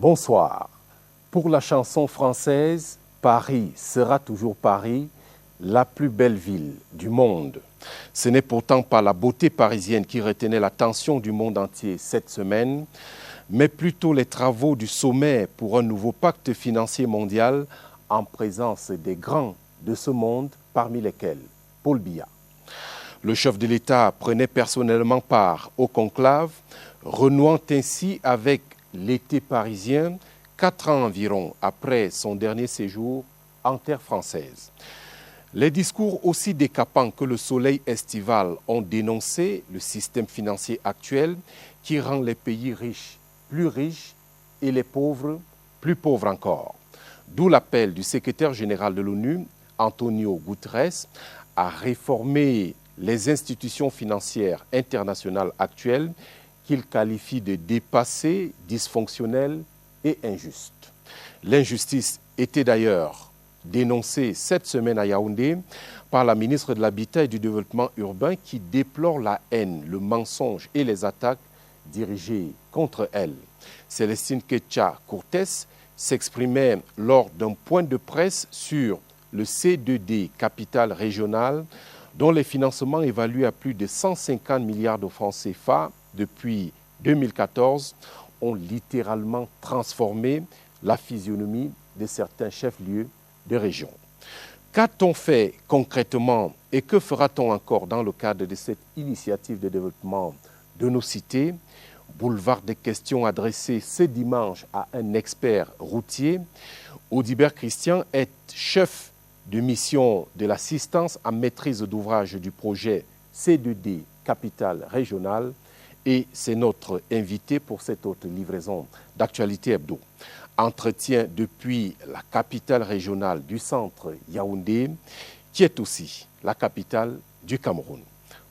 Bonsoir. Pour la chanson française, Paris sera toujours Paris, la plus belle ville du monde. Ce n'est pourtant pas la beauté parisienne qui retenait l'attention du monde entier cette semaine, mais plutôt les travaux du sommet pour un nouveau pacte financier mondial en présence des grands de ce monde, parmi lesquels Paul Biya. Le chef de l'État prenait personnellement part au conclave, renouant ainsi avec l'été parisien, 4 ans environ après son dernier séjour en terre française. Les discours aussi décapants que le soleil estival ont dénoncé le système financier actuel qui rend les pays riches et les pauvres plus pauvres encore. D'où l'appel du secrétaire général de l'ONU, Antonio Guterres, à réformer les institutions financières internationales actuelles qu'il qualifie de dépassées, dysfonctionnelles et injustes. L'injustice était d'ailleurs dénoncée cette semaine à Yaoundé par la ministre de l'Habitat et du Développement urbain qui déplore la haine, le mensonge et les attaques dirigées contre elle. Célestine Ketcha Cortés s'exprimait lors d'un point de presse sur le C2D, capitale régionale, dont les financements évalués à plus de 150 milliards de francs CFA depuis 2014 ont littéralement transformé la physionomie de certains chefs-lieux de région. Qu'a-t-on fait concrètement et que fera-t-on encore dans le cadre de cette initiative de développement de nos cités? Boulevard des questions adressées ce dimanche à un expert routier. Audibert Christian est chef de mission de l'assistance à maîtrise d'ouvrage du projet C2D Capitale Régionale et c'est notre invité pour cette autre livraison d'actualité hebdo. Entretien depuis la capitale régionale du centre Yaoundé, qui est aussi la capitale du Cameroun.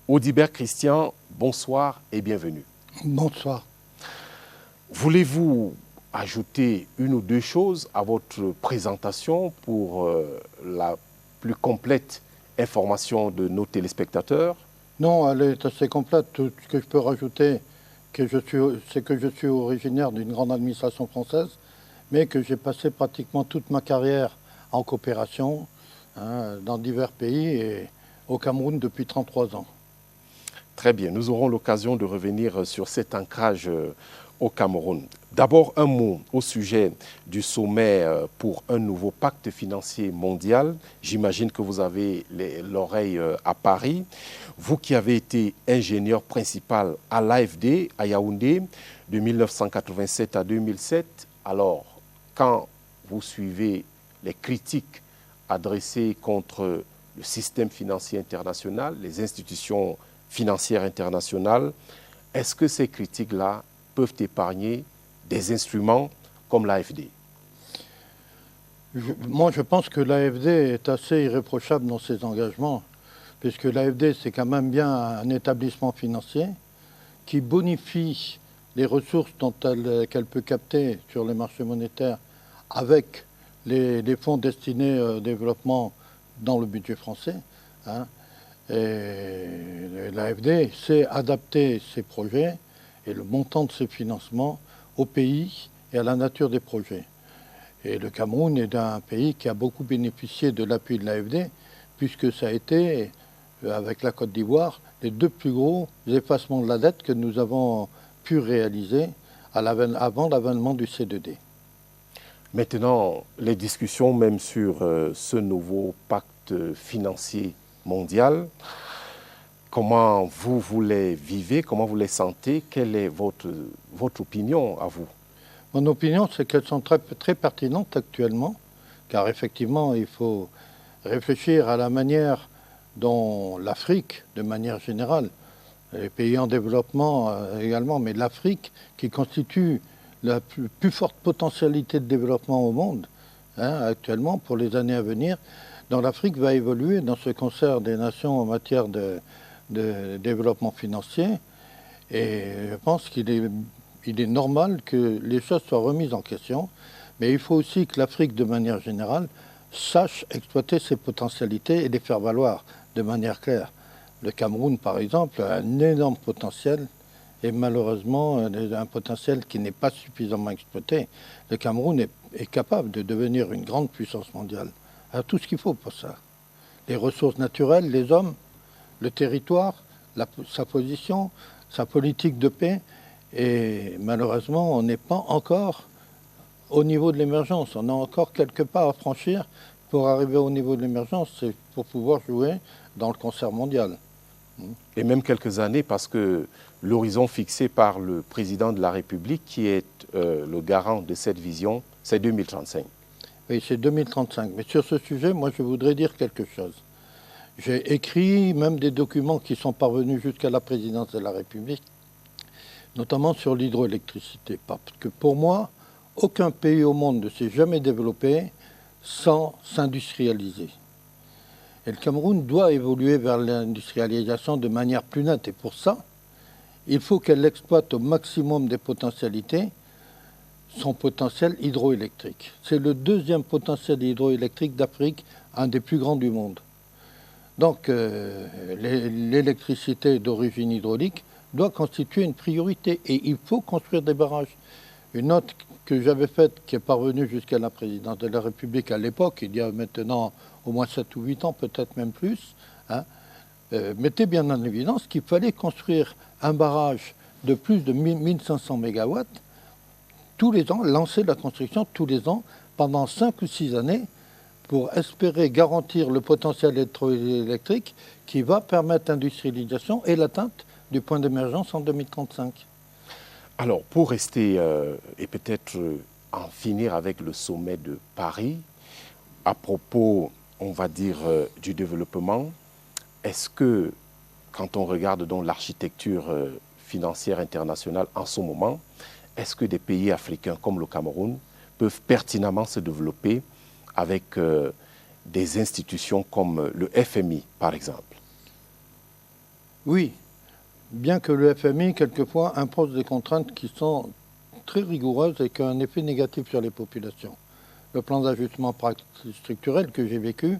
Audibert Christian, bonsoir et bienvenue. Bonsoir. Voulez-vous ajouter une ou deux choses à votre présentation pour la plus complète information de nos téléspectateurs? Non, elle est assez complète. Tout ce que je peux rajouter, c'est que je suis originaire d'une grande administration française, mais que j'ai passé pratiquement toute ma carrière en coopération dans divers pays et au Cameroun depuis 33 ans. Très bien, nous aurons l'occasion de revenir sur cet ancrage au Cameroun. D'abord, un mot au sujet du sommet pour un nouveau pacte financier mondial. J'imagine que vous avez l'oreille à Paris. Vous qui avez été ingénieur principal à l'AFD, à Yaoundé, de 1987 à 2007, alors, quand vous suivez les critiques adressées contre le système financier international, les institutions financières internationales, est-ce que ces critiques-là peuvent épargner des instruments comme l'AFD? Moi, je pense que l'AFD est assez irréprochable dans ses engagements, puisque l'AFD, c'est quand même bien un établissement financier qui bonifie les ressources qu'elle peut capter sur les marchés monétaires avec les fonds destinés au développement dans le budget français. Et l'AFD sait adapter ses projets et le montant de ses financements au pays et à la nature des projets. Et le Cameroun est un pays qui a beaucoup bénéficié de l'appui de l'AFD, puisque ça a été, avec la Côte d'Ivoire, les 2 plus gros effacements de la dette que nous avons pu réaliser avant l'avènement du C2D. Maintenant, les discussions même sur ce nouveau pacte financier mondial, comment vous les vivez, comment vous les sentez? Quelle est votre opinion à vous? Mon opinion, c'est qu'elles sont très, très pertinentes actuellement, car effectivement, il faut réfléchir à la manière dont l'Afrique, de manière générale, les pays en développement également, mais l'Afrique, qui constitue la plus forte potentialité de développement au monde, actuellement, pour les années à venir, dont l'Afrique va évoluer dans ce concert des nations en matière de développement financier. Et je pense qu'il est normal que les choses soient remises en question, mais il faut aussi que l'Afrique, de manière générale, sache exploiter ses potentialités et les faire valoir de manière claire. Le Cameroun, par exemple, a un énorme potentiel et malheureusement un potentiel qui n'est pas suffisamment exploité. Le Cameroun est capable de devenir une grande puissance mondiale. Il a tout ce qu'il faut pour ça. Les ressources naturelles, les hommes, le territoire, sa position, sa politique de paix. Et malheureusement, on n'est pas encore au niveau de l'émergence. On a encore quelques pas à franchir pour arriver au niveau de l'émergence, c'est pour pouvoir jouer dans le concert mondial. Et même quelques années, parce que l'horizon fixé par le président de la République, qui est le garant de cette vision, c'est 2035. Oui, c'est 2035. Mais sur ce sujet, moi, je voudrais dire quelque chose. J'ai écrit même des documents qui sont parvenus jusqu'à la présidence de la République, notamment sur l'hydroélectricité. Parce que pour moi, aucun pays au monde ne s'est jamais développé sans s'industrialiser. Et le Cameroun doit évoluer vers l'industrialisation de manière plus nette. Et pour ça, il faut qu'elle exploite au maximum des potentialités son potentiel hydroélectrique. C'est le deuxième potentiel hydroélectrique d'Afrique, un des plus grands du monde. Donc l'électricité d'origine hydraulique doit constituer une priorité et il faut construire des barrages. Une note que j'avais faite, qui est parvenue jusqu'à la présidence de la République à l'époque, il y a maintenant au moins 7 ou 8 ans, peut-être même plus, mettait bien en évidence qu'il fallait construire un barrage de plus de 1500 MW tous les ans, lancer la construction tous les ans pendant 5 ou 6 années pour espérer garantir le potentiel électrique qui va permettre l'industrialisation et l'atteinte du point d'émergence en 2035. Alors, pour rester et peut-être en finir avec le sommet de Paris, à propos, on va dire, du développement, est-ce que, quand on regarde donc l'architecture financière internationale en ce moment, est-ce que des pays africains comme le Cameroun peuvent pertinemment se développer avec des institutions comme le FMI, par exemple? Oui, bien que le FMI, quelquefois, impose des contraintes qui sont très rigoureuses et qui ont un effet négatif sur les populations. Le plan d'ajustement structurel que j'ai vécu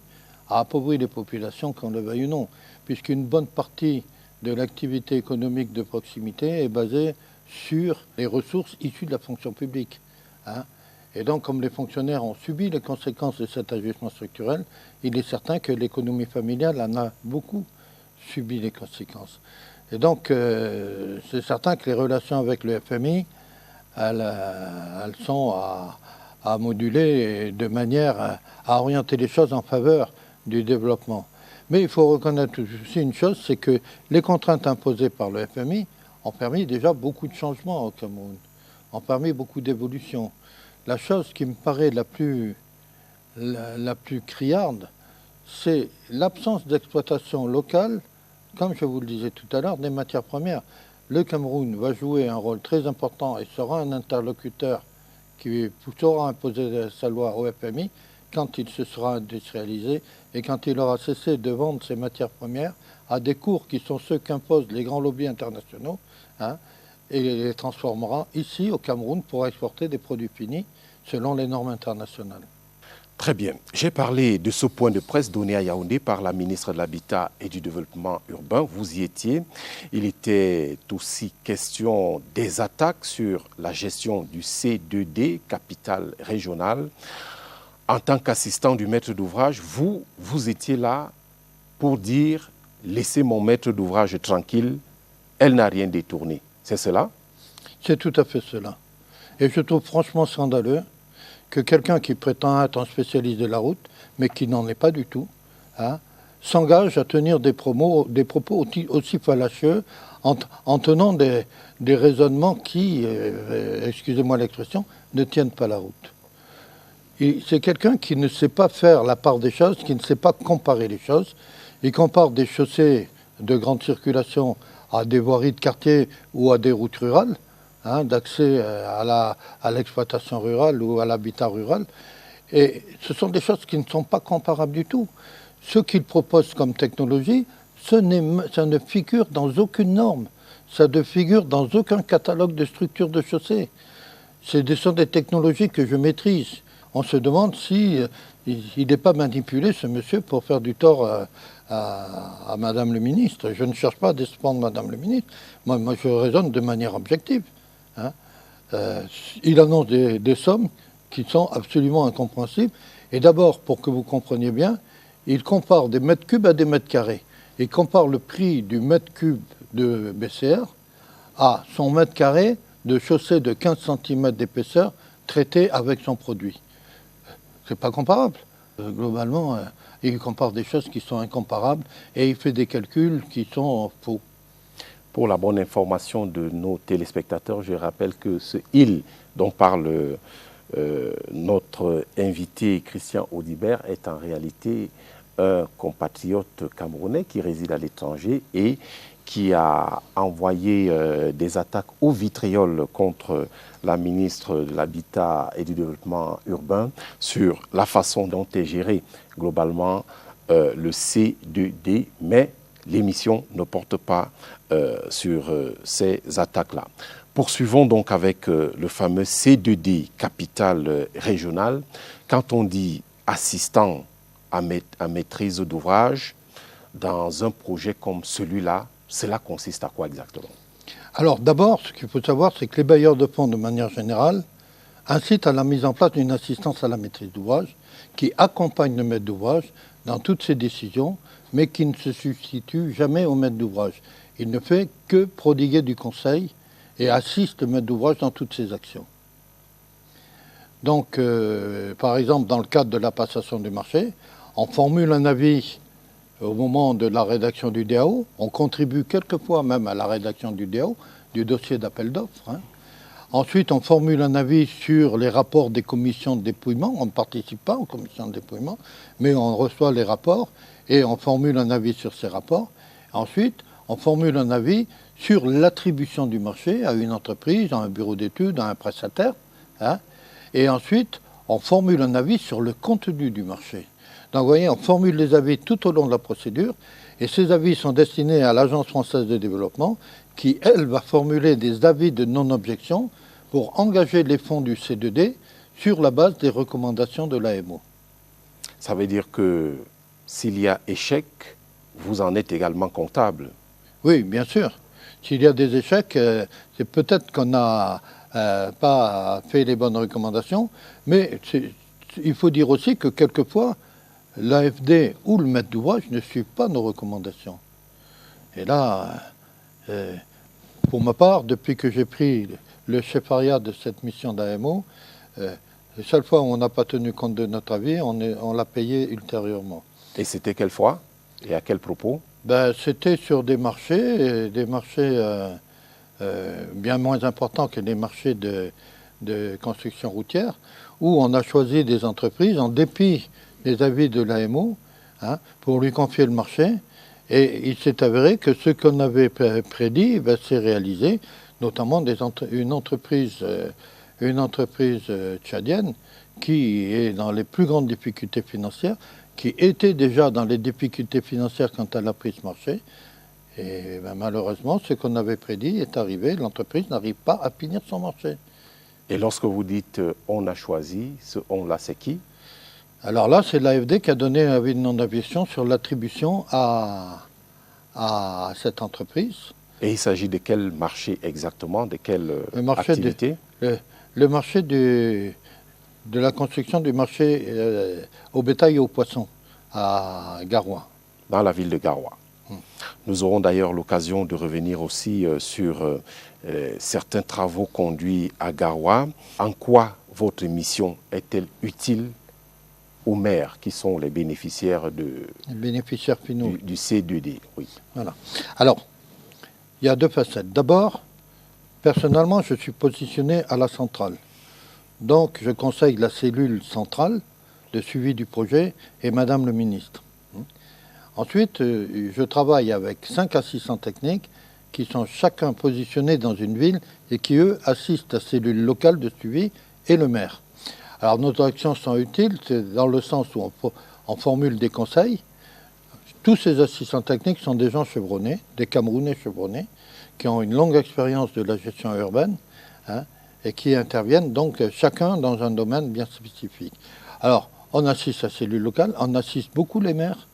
a appauvri les populations, qu'on le veuille ou non, puisqu'une bonne partie de l'activité économique de proximité est basée sur les ressources issues de la fonction publique. Et donc, comme les fonctionnaires ont subi les conséquences de cet ajustement structurel, il est certain que l'économie familiale en a beaucoup subi les conséquences. Et donc, c'est certain que les relations avec le FMI, elles sont à moduler de manière à orienter les choses en faveur du développement. Mais il faut reconnaître aussi une chose, c'est que les contraintes imposées par le FMI ont permis déjà beaucoup de changements au Cameroun, ont permis beaucoup d'évolutions. La chose qui me paraît la plus criarde, c'est l'absence d'exploitation locale, comme je vous le disais tout à l'heure, des matières premières. Le Cameroun va jouer un rôle très important et sera un interlocuteur qui saura imposer sa loi au FMI quand il se sera industrialisé et quand il aura cessé de vendre ses matières premières à des cours qui sont ceux qu'imposent les grands lobbies internationaux, et les transformera ici au Cameroun pour exporter des produits finis selon les normes internationales. Très bien. J'ai parlé de ce point de presse donné à Yaoundé par la ministre de l'Habitat et du Développement urbain. Vous y étiez. Il était aussi question des attaques sur la gestion du C2D, capitale régionale. En tant qu'assistant du maître d'ouvrage, vous étiez là pour dire « laissez mon maître d'ouvrage tranquille, elle n'a rien détourné ». C'est cela? C'est tout à fait cela. Et je trouve franchement scandaleux que quelqu'un qui prétend être un spécialiste de la route, mais qui n'en est pas du tout, s'engage à tenir des propos aussi fallacieux en tenant des raisonnements qui, excusez-moi l'expression, ne tiennent pas la route. C'est quelqu'un qui ne sait pas faire la part des choses, qui ne sait pas comparer les choses. Il compare des chaussées de grande circulation à des voiries de quartier ou à des routes rurales, d'accès à l'exploitation rurale ou à l'habitat rural. Et ce sont des choses qui ne sont pas comparables du tout. Ce qu'il propose comme technologie, ça ne figure dans aucune norme. Ça ne figure dans aucun catalogue de structure de chaussée. Ce sont des technologies que je maîtrise. On se demande si il n'est pas manipulé, ce monsieur, pour faire du tort à Madame le ministre. Je ne cherche pas à défendre Madame le ministre. Moi, je raisonne de manière objective. Hein. Il annonce des sommes qui sont absolument incompréhensibles. Et d'abord, pour que vous compreniez bien, il compare des mètres cubes à des mètres carrés. Il compare le prix du mètre cube de BCR à son mètre carré de chaussée de 15 cm d'épaisseur traité avec son produit. C'est pas comparable. Globalement, il compare des choses qui sont incomparables et il fait des calculs qui sont faux. Pour la bonne information de nos téléspectateurs, je rappelle que ce « il » dont parle notre invité Christian Audibert est en réalité un compatriote camerounais qui réside à l'étranger et qui a envoyé des attaques au vitriol contre la ministre de l'Habitat et du Développement urbain sur la façon dont est géré globalement le C2D, mais l'émission ne porte pas sur ces attaques-là. Poursuivons donc avec le fameux C2D, capitale régionale. Quand on dit assistant à maîtrise d'ouvrage, dans un projet comme celui-là, cela consiste à quoi exactement? Alors d'abord, ce qu'il faut savoir, c'est que les bailleurs de fonds, de manière générale, incitent à la mise en place d'une assistance à la maîtrise d'ouvrage qui accompagne le maître d'ouvrage dans toutes ses décisions, mais qui ne se substitue jamais au maître d'ouvrage. Il ne fait que prodiguer du conseil et assiste le maître d'ouvrage dans toutes ses actions. Donc, par exemple, dans le cadre de la passation du marché, on formule un avis au moment de la rédaction du DAO, on contribue quelquefois même à la rédaction du DAO, du dossier d'appel d'offres. Hein. Ensuite, on formule un avis sur les rapports des commissions de dépouillement. On ne participe pas aux commissions de dépouillement, mais on reçoit les rapports et on formule un avis sur ces rapports. Ensuite, on formule un avis sur l'attribution du marché à une entreprise, à un bureau d'études, à un prestataire. Hein. Et ensuite, on formule un avis sur le contenu du marché. Donc, vous voyez, on formule les avis tout au long de la procédure, et ces avis sont destinés à l'Agence française de développement, qui, elle, va formuler des avis de non-objection pour engager les fonds du C2D sur la base des recommandations de l'AMO. Ça veut dire que s'il y a échec, vous en êtes également comptable? Oui, bien sûr. S'il y a des échecs, c'est peut-être qu'on n'a pas fait les bonnes recommandations, mais il faut dire aussi que quelquefois, l'AFD ou le maître d'ouvrage ne suivent pas nos recommandations. Et là, pour ma part, depuis que j'ai pris le chefariat de cette mission d'AMO, la seule fois où on n'a pas tenu compte de notre avis, on l'a payé ultérieurement. Et c'était quelle fois? Et à quel propos? C'était sur des marchés bien moins importants que les marchés de construction routière, où on a choisi des entreprises en dépit des avis de l'AMO, hein, pour lui confier le marché. Et il s'est avéré que ce qu'on avait prédit s'est réalisé, notamment une entreprise tchadienne qui est dans les plus grandes difficultés financières, qui était déjà dans les difficultés financières quand elle a pris ce marché. Et malheureusement, ce qu'on avait prédit est arrivé. L'entreprise n'arrive pas à finir son marché. Et lorsque vous dites « on a choisi », ce « on-là », c'est qui? Alors là, c'est l'AFD qui a donné un avis de non-aviation sur l'attribution à cette entreprise. Et il s'agit de quel marché exactement? De quelle activité? Le marché de la construction du marché au bétail et aux poissons à Garoua. Dans la ville de Garoua. Nous aurons d'ailleurs l'occasion de revenir aussi sur certains travaux conduits à Garoua. En quoi votre mission est-elle utile aux maires qui sont les bénéficiaires finaux du C2D? Oui. Voilà. Alors, il y a deux facettes. D'abord, personnellement, je suis positionné à la centrale. Donc, je conseille la cellule centrale de suivi du projet et Madame le ministre. Ensuite, je travaille avec 5 assistants techniques qui sont chacun positionnés dans une ville et qui, eux, assistent la cellule locale de suivi et le maire. Alors, nos actions sont utiles, c'est dans le sens où on formule des conseils. Tous ces assistants techniques sont des gens chevronnés, des Camerounais chevronnés, qui ont une longue expérience de la gestion urbaine, hein, et qui interviennent donc chacun dans un domaine bien spécifique. Alors, On assiste à cellules locales, on assiste beaucoup les maires,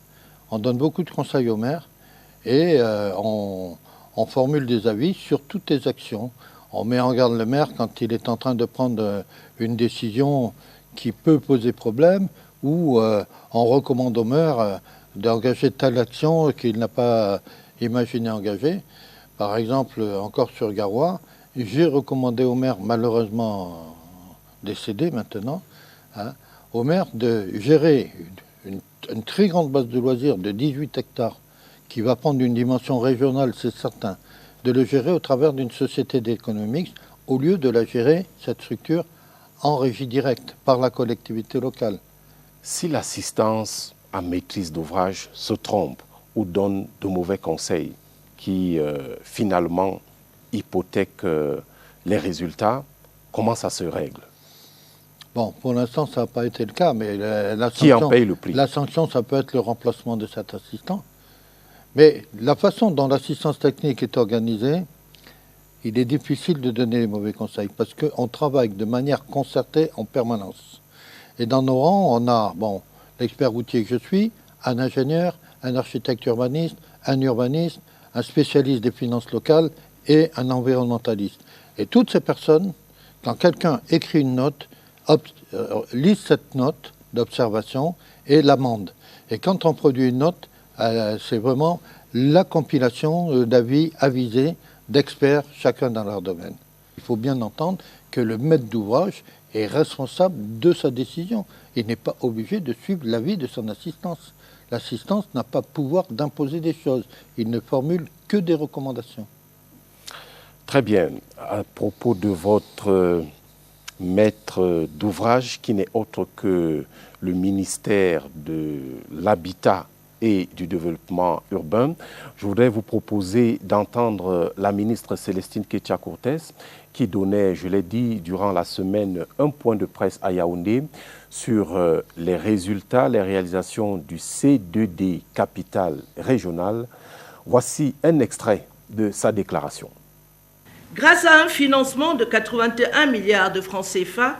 on donne beaucoup de conseils aux maires et on formule des avis sur toutes les actions. On met en garde le maire quand il est en train de prendre une décision qui peut poser problème ou on recommande au maire d'engager telle action qu'il n'a pas imaginé engager. Par exemple, encore sur Garoua, j'ai recommandé au maire, malheureusement décédé maintenant, au maire de gérer une très grande base de loisirs de 18 hectares qui va prendre une dimension régionale, c'est certain, de le gérer au travers d'une société d'économie mixte au lieu de la gérer, cette structure, en régie directe par la collectivité locale. Si l'assistance à maîtrise d'ouvrage se trompe ou donne de mauvais conseils qui finalement hypothèquent les résultats, comment ça se règle? Bon, pour l'instant, ça n'a pas été le cas, mais qui en paye le prix? La sanction, ça peut être le remplacement de cet assistant. Mais la façon dont l'assistance technique est organisée, il est difficile de donner les mauvais conseils parce qu'on travaille de manière concertée en permanence. Et dans nos rangs, on a l'expert routier que je suis, un ingénieur, un architecte urbaniste, un urbaniste, un spécialiste des finances locales et un environnementaliste. Et toutes ces personnes, quand quelqu'un écrit une note, lit cette note d'observation et l'amende. Et quand on produit une note, c'est vraiment la compilation d'avis avisés d'experts, chacun dans leur domaine. Il faut bien entendre que le maître d'ouvrage est responsable de sa décision. Il n'est pas obligé de suivre l'avis de son assistance. L'assistance n'a pas pouvoir d'imposer des choses. Il ne formule que des recommandations. Très bien. À propos de votre maître d'ouvrage, qui n'est autre que le ministère de l'Habitat et du Développement urbain, je voudrais vous proposer d'entendre la ministre Célestine Kétia-Cortés qui donnait, je l'ai dit, durant la semaine, un point de presse à Yaoundé sur les résultats, les réalisations du C2D Capitale Régionale. Voici un extrait de sa déclaration. Grâce à un financement de 81 milliards de francs CFA,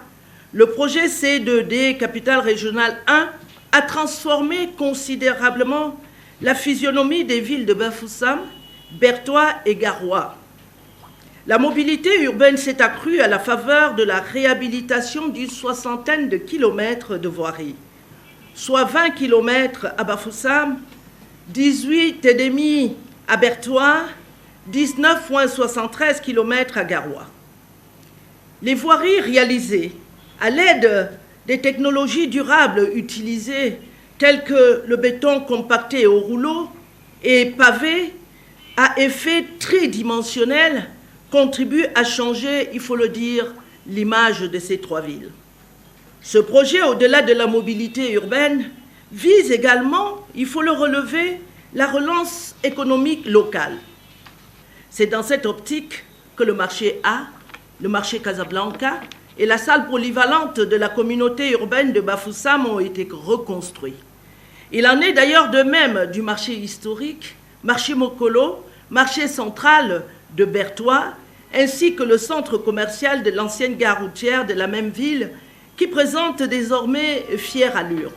le projet C2D Capitale Régionale 1 a transformé considérablement la physionomie des villes de Bafoussam, Bertoua et Garoua. La mobilité urbaine s'est accrue à la faveur de la réhabilitation d'une soixantaine de kilomètres de voirie, soit 20 kilomètres à Bafoussam, 18,5 à Bertoua, 19,73 km à Garoua. Les voiries réalisées à l'aide des technologies durables utilisées, telles que le béton compacté au rouleau et pavé à effet tridimensionnel, contribuent à changer, il faut le dire, l'image de ces trois villes. Ce projet, au-delà de la mobilité urbaine, vise également, il faut le relever, la relance économique locale. C'est dans cette optique que le marché A, le marché Casablanca et la salle polyvalente de la communauté urbaine de Bafoussam ont été reconstruits. Il en est d'ailleurs de même du marché historique, marché Mokolo, marché central de Bertoua, ainsi que le centre commercial de l'ancienne gare routière de la même ville, qui présente désormais fière allure.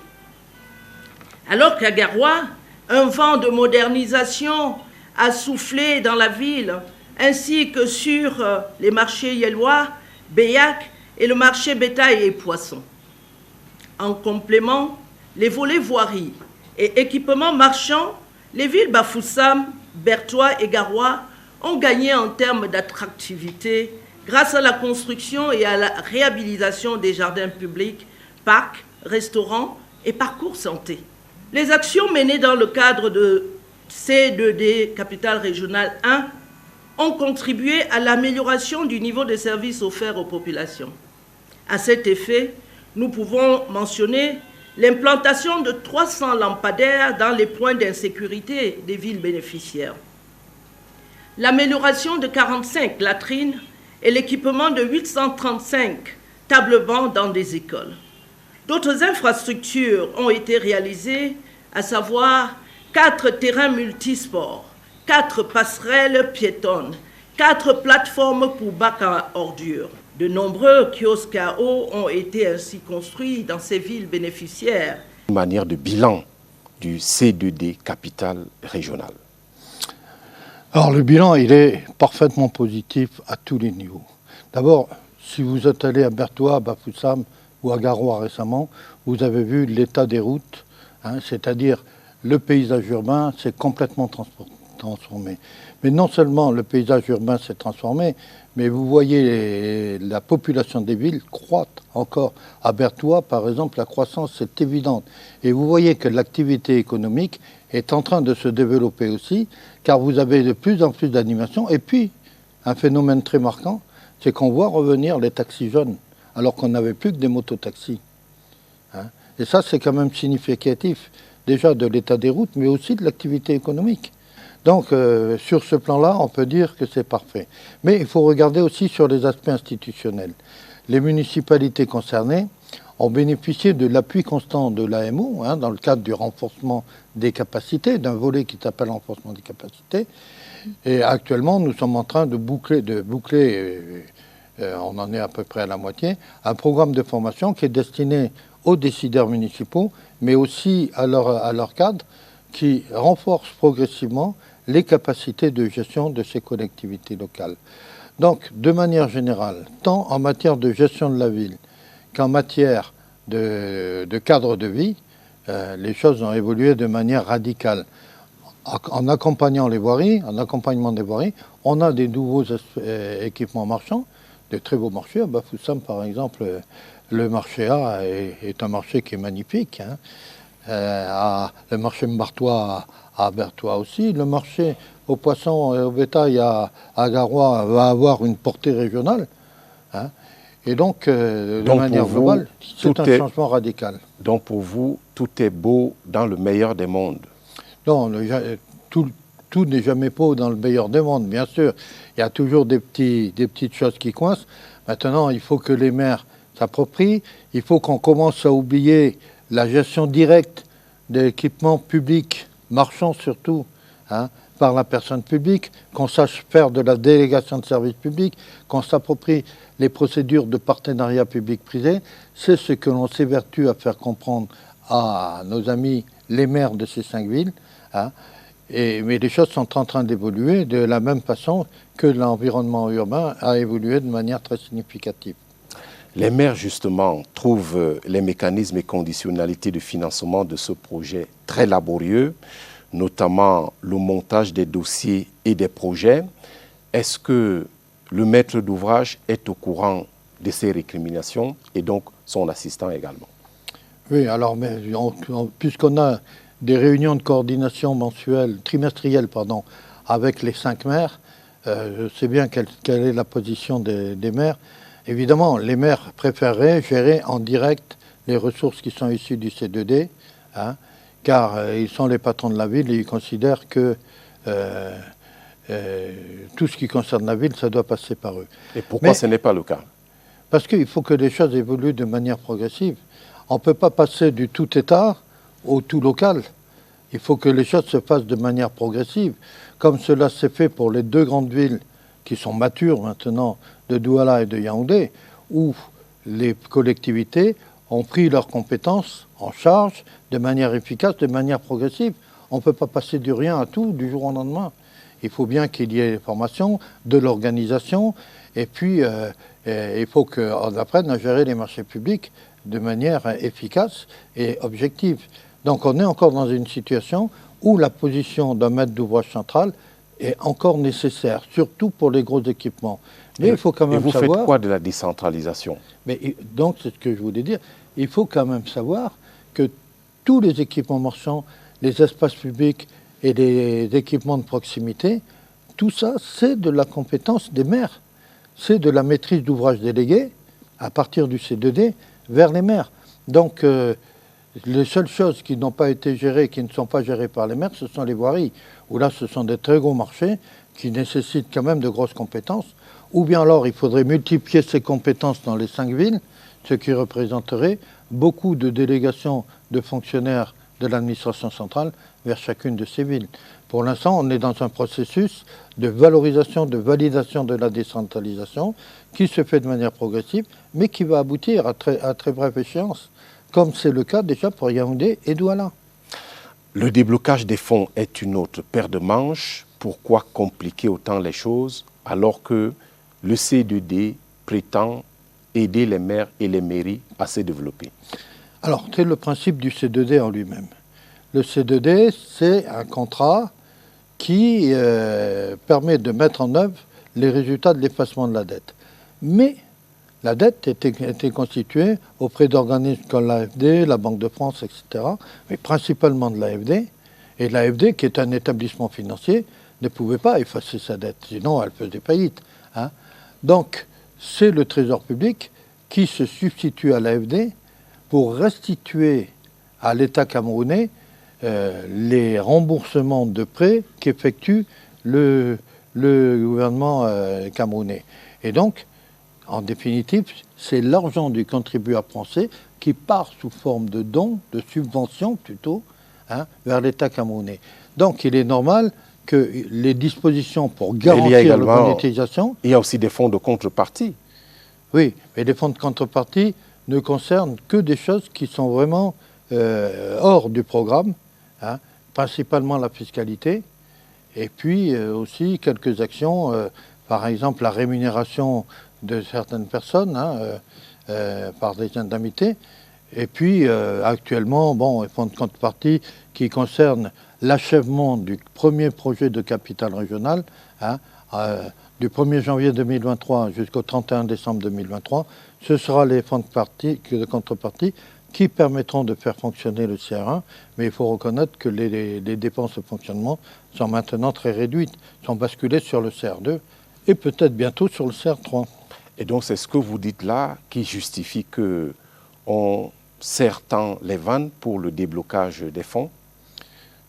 Alors qu'à Garoua, un vent de modernisation a soufflé dans la ville, ainsi que sur les marchés yélois, Béac et le marché bétail et poissons. En complément, les volets voirie et équipements marchands, les villes Bafoussam, Bertoua et Garoua ont gagné en termes d'attractivité grâce à la construction et à la réhabilitation des jardins publics, parcs, restaurants et parcours santé. Les actions menées dans le cadre de C2D Capitale Régionale 1 ont contribué à l'amélioration du niveau de services offerts aux populations. À cet effet, nous pouvons mentionner l'implantation de 300 lampadaires dans les points d'insécurité des villes bénéficiaires, l'amélioration de 45 latrines et l'équipement de 835 tables-bancs dans des écoles. D'autres infrastructures ont été réalisées, à savoir 4 terrains multisports, 4 passerelles piétonnes, 4 plateformes pour bacs à ordures, De nombreux kiosques à eau ont été ainsi construits dans ces villes bénéficiaires. Une manière de bilan du C2D capitale régionale. Alors le bilan, il est parfaitement positif à tous les niveaux. D'abord, si vous êtes allé à Berthoua, à Bafoussam ou à Garoua récemment, vous avez vu l'état des routes, c'est-à-dire le paysage urbain s'est complètement transformé. Mais non seulement le paysage urbain s'est transformé, mais vous voyez la population des villes croître encore. À Berthoua, par exemple, la croissance est évidente. Et vous voyez que l'activité économique est en train de se développer aussi, car vous avez de plus en plus d'animation. Et puis, un phénomène très marquant, c'est qu'on voit revenir les taxis jaunes, alors qu'on n'avait plus que des mototaxis. Et ça, c'est quand même significatif, déjà de l'état des routes, mais aussi de l'activité économique. Donc, sur ce plan-là, on peut dire que c'est parfait. Mais il faut regarder aussi sur les aspects institutionnels. Les municipalités concernées ont bénéficié de l'appui constant de l'AMO, dans le cadre du renforcement des capacités, d'un volet qui s'appelle renforcement des capacités. Et actuellement, nous sommes en train de boucler, on en est à peu près à la moitié, un programme de formation qui est destiné aux décideurs municipaux, mais aussi à leur cadre, qui renforce progressivement les capacités de gestion de ces collectivités locales. Donc, de manière générale, tant en matière de gestion de la ville qu'en matière de cadre de vie, les choses ont évolué de manière radicale. En accompagnant les voiries, en accompagnement des voiries, on a des nouveaux équipements marchands, de très beaux marchés. À Bafoussam, par exemple, le marché A est un marché qui est magnifique. Le marché Mbartois à Berthoua aussi. Le marché aux poissons et au bétail à Garoua va avoir une portée régionale. Et donc, de manière globale, c'est un changement radical. Donc pour vous, tout est beau dans le meilleur des mondes? Non, tout n'est jamais beau dans le meilleur des mondes, bien sûr. Il y a toujours des petites choses qui coincent. Maintenant, il faut que les maires s'approprient. Il faut qu'on commence à oublier la gestion directe des équipements publics, marchands surtout, par la personne publique, qu'on sache faire de la délégation de services publics, qu'on s'approprie les procédures de partenariat public-privé. C'est ce que l'on s'évertue à faire comprendre à nos amis les maires de ces 5 villes. Mais les choses sont en train d'évoluer de la même façon que l'environnement urbain a évolué de manière très significative. Les maires, justement, trouvent les mécanismes et conditionnalités de financement de ce projet très laborieux, notamment le montage des dossiers et des projets. Est-ce que le maître d'ouvrage est au courant de ces récriminations et donc son assistant également? Oui, alors, puisqu'on a des réunions de coordination trimestrielles, avec les 5 maires, je sais bien quelle est la position des maires. Évidemment, les maires préféreraient gérer en direct les ressources qui sont issues du C2D, car ils sont les patrons de la ville et ils considèrent que tout ce qui concerne la ville, ça doit passer par eux. Et pourquoi ce n'est pas le cas? Parce qu'il faut que les choses évoluent de manière progressive. On ne peut pas passer du tout État au tout local. Il faut que les choses se fassent de manière progressive, comme cela s'est fait pour les 2 grandes villes qui sont matures maintenant, de Douala et de Yaoundé, où les collectivités ont pris leurs compétences en charge de manière efficace, de manière progressive. On ne peut pas passer du rien à tout du jour au lendemain. Il faut bien qu'il y ait des formations, de l'organisation, et puis il faut qu'on apprenne à gérer les marchés publics de manière efficace et objective. Donc on est encore dans une situation où la position d'un maître d'ouvrage central est encore nécessaire, surtout pour les gros équipements. Mais il faut quand même savoir... Et vous faites quoi de la décentralisation? Donc c'est ce que je voulais dire. Il faut quand même savoir que tous les équipements marchands, les espaces publics et les équipements de proximité, tout ça, c'est de la compétence des maires. C'est de la maîtrise d'ouvrage déléguée, à partir du C2D, vers les maires. Donc, les seules choses qui n'ont pas été gérées, qui ne sont pas gérées par les maires, ce sont les voiries, où là, ce sont des très gros marchés qui nécessitent quand même de grosses compétences. Ou bien alors, il faudrait multiplier ces compétences dans les 5 villes, ce qui représenterait beaucoup de délégations de fonctionnaires de l'administration centrale vers chacune de ces villes. Pour l'instant, on est dans un processus de valorisation, de validation de la décentralisation qui se fait de manière progressive, mais qui va aboutir à très brève échéance, comme c'est le cas déjà pour Yaoundé et Douala. Le déblocage des fonds est une autre paire de manches. Pourquoi compliquer autant les choses alors que le C2D prétend aider les maires et les mairies à se développer? Alors, c'est le principe du C2D en lui-même. Le C2D, c'est un contrat qui permet de mettre en œuvre les résultats de l'effacement de la dette. Mais la dette était constituée auprès d'organismes comme l'AFD, la Banque de France, etc., mais principalement de l'AFD. Et l'AFD, qui est un établissement financier, ne pouvait pas effacer sa dette, sinon elle faisait faillite. Hein. Donc, c'est le Trésor public qui se substitue à l'AFD pour restituer à l'État camerounais les remboursements de prêts qu'effectue le gouvernement camerounais. Et donc, en définitive, c'est l'argent du contribuable français qui part sous forme de dons, de subventions plutôt, hein, vers l'État camerounais. Donc, il est normal que les dispositions pour garantir la monétisation... Il y a aussi des fonds de contrepartie. Oui, mais les fonds de contrepartie ne concernent que des choses qui sont vraiment hors du programme, hein, principalement la fiscalité, et puis aussi quelques actions, par exemple la rémunération de certaines personnes par des indemnités, et puis actuellement, bon, les fonds de contrepartie qui concernent l'achèvement du premier projet de capitale régionale, hein, du 1er janvier 2023 jusqu'au 31 décembre 2023, ce sera les fonds de contrepartie qui permettront de faire fonctionner le CR1, mais il faut reconnaître que les dépenses de fonctionnement sont maintenant très réduites, sont basculées sur le CR2 et peut-être bientôt sur le CR3. Et donc c'est ce que vous dites là qui justifie qu'on serre tant les vannes pour le déblocage des fonds?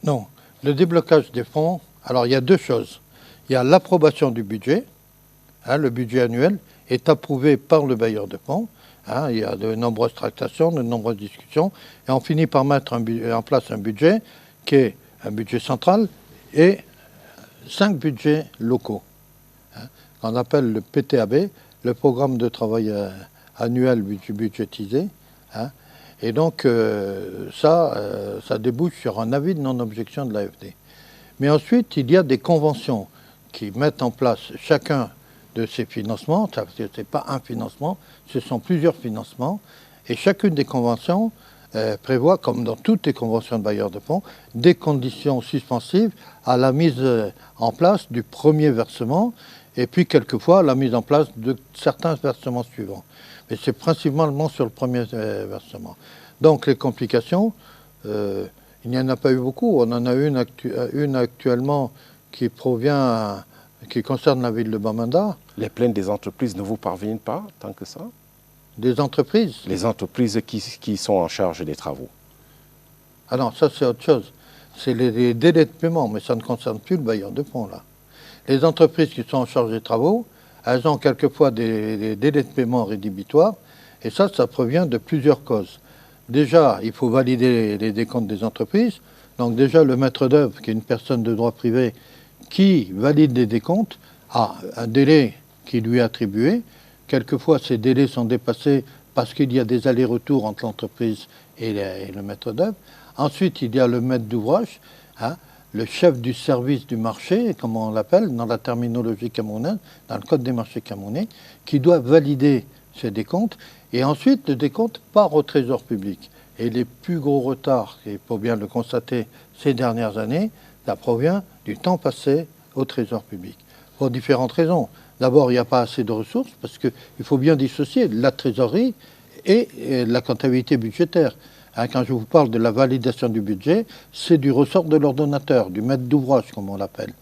Non, le déblocage des fonds, alors il y a deux choses. Il y a l'approbation du budget, hein, le budget annuel est approuvé par le bailleur de fonds, hein, il y a de nombreuses tractations, de nombreuses discussions, et on finit par mettre en place un budget qui est un budget central et 5 budgets locaux, hein, qu'on appelle le PTAB, le programme de travail annuel budgétisé, hein, et donc ça débouche sur un avis de non-objection de l'AFD. Mais ensuite, il y a des conventions qui mettent en place chacun de ces financements. Ce n'est pas un financement, ce sont plusieurs financements. Et chacune des conventions prévoit, comme dans toutes les conventions de bailleurs de fonds, des conditions suspensives à la mise en place du premier versement et puis quelquefois la mise en place de certains versements suivants. Mais c'est principalement sur le premier versement. Donc les complications, il n'y en a pas eu beaucoup. On en a une actuellement qui concerne la ville de Bamenda. Les plaintes des entreprises ne vous parviennent pas tant que ça? Des entreprises? Les entreprises qui sont en charge des travaux. Ah non, ça c'est autre chose. C'est les délais de paiement, mais ça ne concerne plus le bailleur de fonds là. Les entreprises qui sont en charge des travaux, elles ont quelquefois des délais de paiement rédhibitoires, et ça provient de plusieurs causes. Déjà, il faut valider les décomptes des entreprises. Donc déjà, le maître d'œuvre, qui est une personne de droit privé, qui valide les décomptes, a un délai qui lui est attribué. Quelquefois, ces délais sont dépassés parce qu'il y a des allers-retours entre l'entreprise et le maître d'œuvre. Ensuite, il y a le maître d'ouvrage, hein, le chef du service du marché, comme on l'appelle dans la terminologie camerounaise, dans le code des marchés camerounais, qui doit valider ces décomptes. Et ensuite, le décompte part au Trésor public. Et les plus gros retards, il faut bien le constater, ces dernières années, ça provient du temps passé au Trésor public. Pour différentes raisons. D'abord, il n'y a pas assez de ressources, parce qu'il faut bien dissocier la trésorerie et la comptabilité budgétaire. Hein, quand je vous parle de la validation du budget, c'est du ressort de l'ordonnateur, du maître d'ouvrage, comme on l'appelle.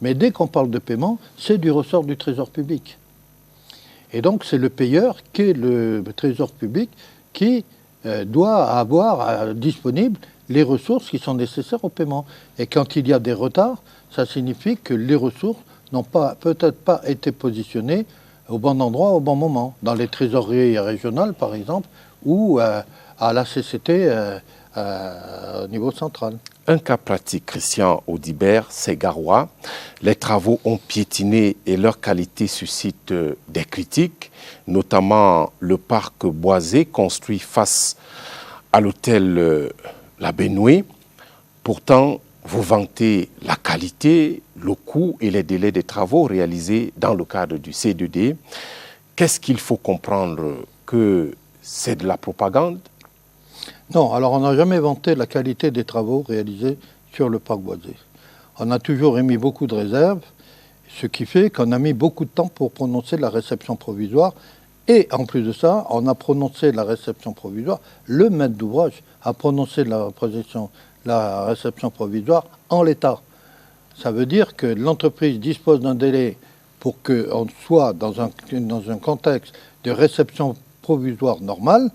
Mais dès qu'on parle de paiement, c'est du ressort du Trésor public. Et donc, c'est le payeur qui est le Trésor public qui doit avoir disponible les ressources qui sont nécessaires au paiement. Et quand il y a des retards, ça signifie que les ressources n'ont peut-être pas été positionnées au bon endroit, au bon moment. Dans les trésoreries régionales, par exemple, ou à la CCT au niveau central. Un cas pratique, Christian Audibert, c'est Garoua. Les travaux ont piétiné et leur qualité suscite des critiques, notamment le parc boisé construit face à l'hôtel La Bénoué. Pourtant, vous vantez la qualité, le coût et les délais des travaux réalisés dans le cadre du C2D. Qu'est-ce qu'il faut comprendre? Que c'est de la propagande? Non, alors on n'a jamais vanté la qualité des travaux réalisés sur le parc boisé. On a toujours émis beaucoup de réserves, ce qui fait qu'on a mis beaucoup de temps pour prononcer la réception provisoire. Et en plus de ça, on a prononcé la réception provisoire, le maître d'ouvrage a prononcé la réception provisoire en l'état. Ça veut dire que l'entreprise dispose d'un délai pour qu'on soit dans un contexte de réception provisoire normale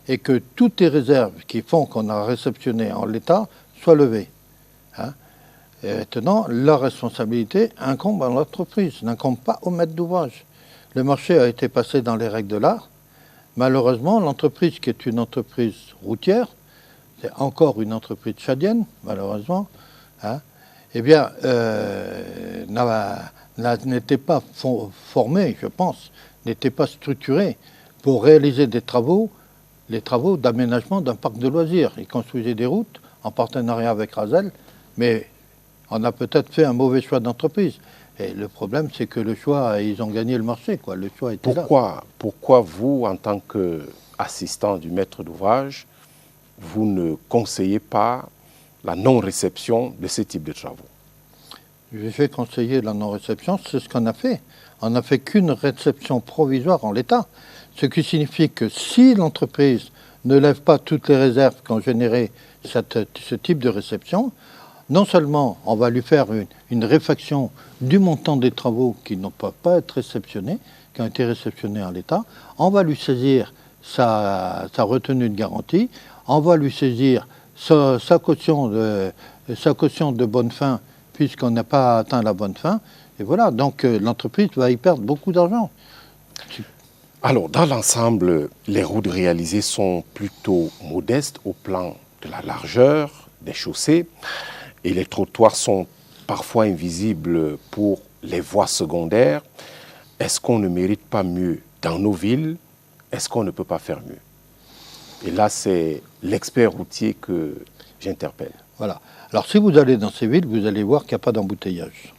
et que toutes les réserves qui font qu'on a réceptionné en l'état soient levées. Et maintenant, la responsabilité incombe à l'entreprise, n'incombe pas au maître d'ouvrage. Le marché a été passé dans les règles de l'art. Malheureusement, l'entreprise qui est une entreprise routière, c'est encore une entreprise tchadienne, malheureusement, eh bien, n'était pas formée, je pense, n'était pas structurée pour réaliser les travaux d'aménagement d'un parc de loisirs. Ils construisaient des routes en partenariat avec Rasel, mais on a peut-être fait un mauvais choix d'entreprise. Et le problème, c'est que le choix, ils ont gagné le marché, quoi. Le choix était là. Pourquoi vous, en tant qu'assistant du maître d'ouvrage, vous ne conseillez pas la non-réception de ce type de travaux? J'ai fait conseiller la non-réception, c'est ce qu'on a fait. On n'a fait qu'une réception provisoire en l'état. Ce qui signifie que si l'entreprise ne lève pas toutes les réserves qu'ont généré ce type de réception, non seulement on va lui faire une réfaction du montant des travaux qui ne peuvent pas être réceptionnés, qui ont été réceptionnés en l'état, on va lui saisir sa retenue de garantie, on va lui saisir sa caution de bonne fin, puisqu'on n'a pas atteint la bonne fin. Et voilà, donc l'entreprise va y perdre beaucoup d'argent. Alors, dans l'ensemble, les routes réalisées sont plutôt modestes au plan de la largeur des chaussées et les trottoirs sont parfois invisibles pour les voies secondaires. Est-ce qu'on ne mérite pas mieux dans nos villes? Est-ce qu'on ne peut pas faire mieux? Et là, c'est l'expert routier que j'interpelle. Voilà. Alors, si vous allez dans ces villes, vous allez voir qu'il n'y a pas d'embouteillage.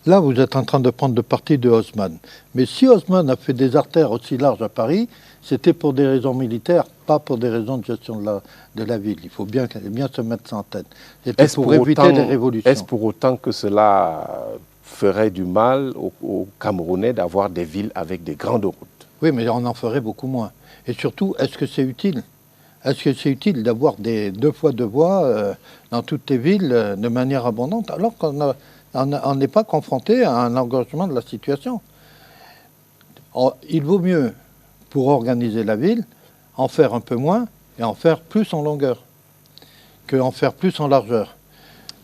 Là, vous êtes en train de prendre le parti de Haussmann. Mais si Haussmann a fait des artères aussi larges à Paris, c'était pour des raisons militaires, pas pour des raisons de gestion de la ville. Il faut bien se mettre ça en tête. C'était pour éviter des révolutions. Est-ce pour autant que cela ferait du mal aux Camerounais d'avoir des villes avec des grandes routes? Oui, mais on en ferait beaucoup moins. Et surtout, est-ce que c'est utile? Est-ce que c'est utile d'avoir des 2 fois 2 voies dans toutes les villes de manière abondante, alors qu'on n'est pas confronté à un engorgement de la situation? Il vaut mieux, pour organiser la ville, en faire un peu moins et en faire plus en longueur qu'en faire plus en largeur.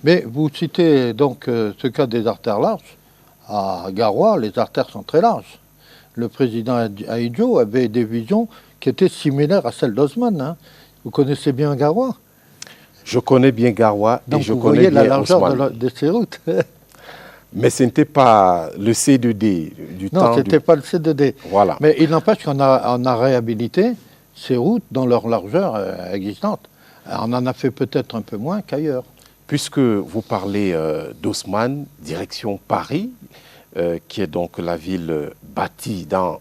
Mais vous citez donc ce cas des artères larges. À Garoua, les artères sont très larges. Le président Ahidjo avait des visions qui étaient similaires à celles d'Haussmann. Vous connaissez bien Garoua? Je connais bien Garoua et je connais bien Haussmann. Donc vous voyez la largeur de ces routes. Mais ce n'était pas le C2D du temps. Non, ce n'était pas le C2D. Voilà. Mais il n'empêche qu'on a réhabilité ces routes dans leur largeur existante. On en a fait peut-être un peu moins qu'ailleurs. Puisque vous parlez d'Haussmann, direction Paris, qui est donc la ville bâtie dans,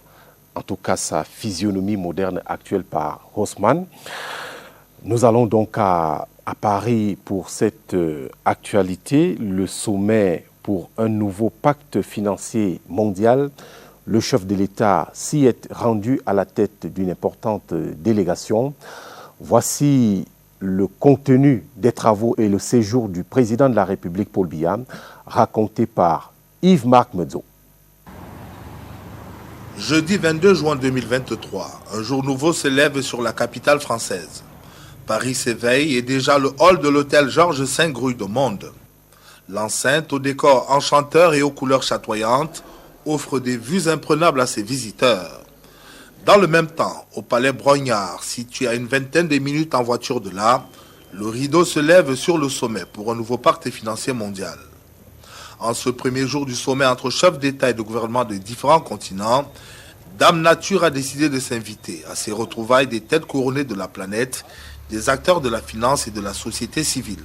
en tout cas, sa physionomie moderne actuelle par Haussmann. Nous allons donc à Paris pour cette actualité, le sommet pour un nouveau pacte financier mondial. Le chef de l'État s'y est rendu à la tête d'une importante délégation. Voici le contenu des travaux et le séjour du président de la République, Paul Biya, raconté par Yves-Marc Medzo. Jeudi 22 juin 2023, un jour nouveau s'élève sur la capitale française. Paris s'éveille et déjà le hall de l'hôtel Georges V grouille de monde. L'enceinte, au décor enchanteur et aux couleurs chatoyantes, offre des vues imprenables à ses visiteurs. Dans le même temps, au palais Brognard, situé à une vingtaine de minutes en voiture de là, le rideau se lève sur le sommet pour un nouveau pacte financier mondial. En ce premier jour du sommet entre chefs d'État et de gouvernement de différents continents, Dame Nature a décidé de s'inviter à ces retrouvailles des têtes couronnées de la planète, des acteurs de la finance et de la société civile.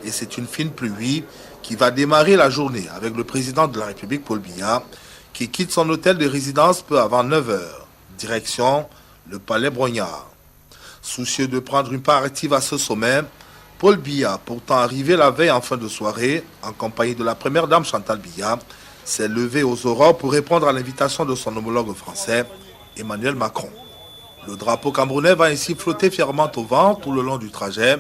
Et c'est une fine pluie qui va démarrer la journée avec le président de la République, Paul Biya, qui quitte son hôtel de résidence peu avant 9 h. Direction le palais Brognard. Soucieux de prendre une part active à ce sommet, Paul Biya, pourtant arrivé la veille en fin de soirée, en compagnie de la première dame Chantal Biya, s'est levé aux aurores pour répondre à l'invitation de son homologue français, Emmanuel Macron. Le drapeau camerounais va ainsi flotter fièrement au vent tout le long du trajet,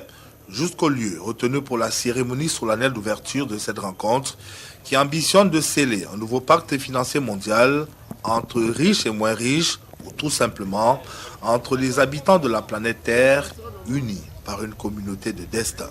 jusqu'au lieu retenu pour la cérémonie solennelle d'ouverture de cette rencontre, qui ambitionne de sceller un nouveau pacte financier mondial entre riches et moins riches, ou tout simplement entre les habitants de la planète Terre unis par une communauté de destin.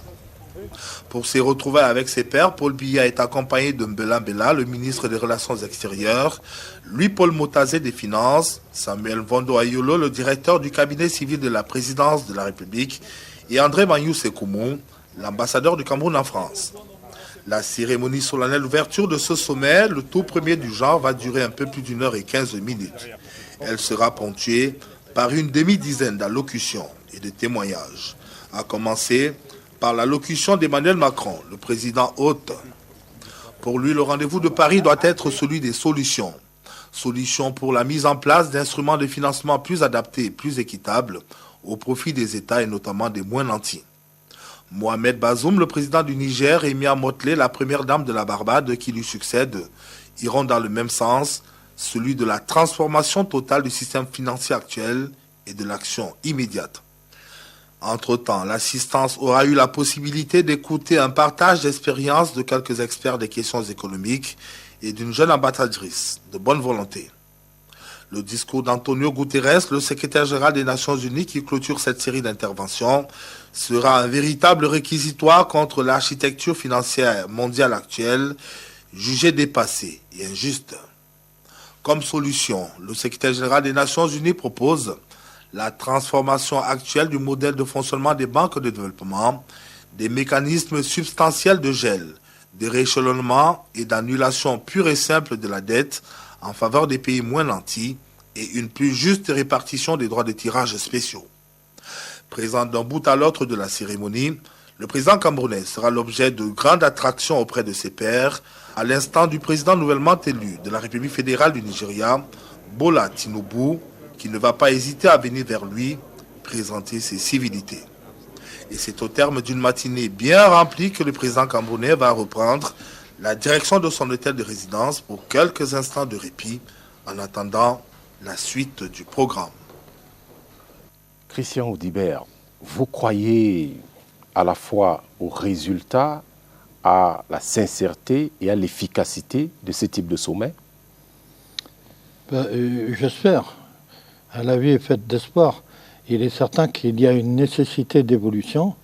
Pour ses retrouvailles avec ses pairs, Paul Biya est accompagné de Mbela Mbela, le ministre des Relations extérieures, Louis-Paul Motazé des Finances, Samuel Vondo Ayolo, le directeur du cabinet civil de la présidence de la République, et André Maniou Sekoumou, l'ambassadeur du Cameroun en France. La cérémonie solennelle d'ouverture de ce sommet, le tout premier du genre, va durer un peu plus d'1 h et 15 minutes. Elle sera ponctuée par une demi-dizaine d'allocutions et de témoignages, à commencer par l'allocution d'Emmanuel Macron, le président hôte. Pour lui, le rendez-vous de Paris doit être celui des solutions. Solutions pour la mise en place d'instruments de financement plus adaptés et plus équitables au profit des États et notamment des moins nantis. Mohamed Bazoum, le président du Niger, et Mia Motley, la première dame de la Barbade qui lui succède, iront dans le même sens, celui de la transformation totale du système financier actuel et de l'action immédiate. Entre-temps, l'assistance aura eu la possibilité d'écouter un partage d'expériences de quelques experts des questions économiques et d'une jeune ambassadrice de bonne volonté. Le discours d'Antonio Guterres, le secrétaire général des Nations Unies qui clôture cette série d'interventions, sera un véritable réquisitoire contre l'architecture financière mondiale actuelle, jugée dépassée et injuste. Comme solution, le secrétaire général des Nations Unies propose la transformation actuelle du modèle de fonctionnement des banques de développement, des mécanismes substantiels de gel, de rééchelonnement et d'annulation pure et simple de la dette en faveur des pays moins nantis et une plus juste répartition des droits de tirage spéciaux. Présent d'un bout à l'autre de la cérémonie, le président camerounais sera l'objet de grandes attractions auprès de ses pairs, à l'instant du président nouvellement élu de la République fédérale du Nigeria, Bola Tinubu, qui ne va pas hésiter à venir vers lui présenter ses civilités. Et c'est au terme d'une matinée bien remplie que le président camerounais va reprendre la direction de son hôtel de résidence pour quelques instants de répit en attendant la suite du programme. Christian Audibert, vous croyez à la fois aux résultats, à la sincérité et à l'efficacité de ce type de sommet? J'espère. La vie est faite d'espoir. Il est certain qu'il y a une nécessité d'évolution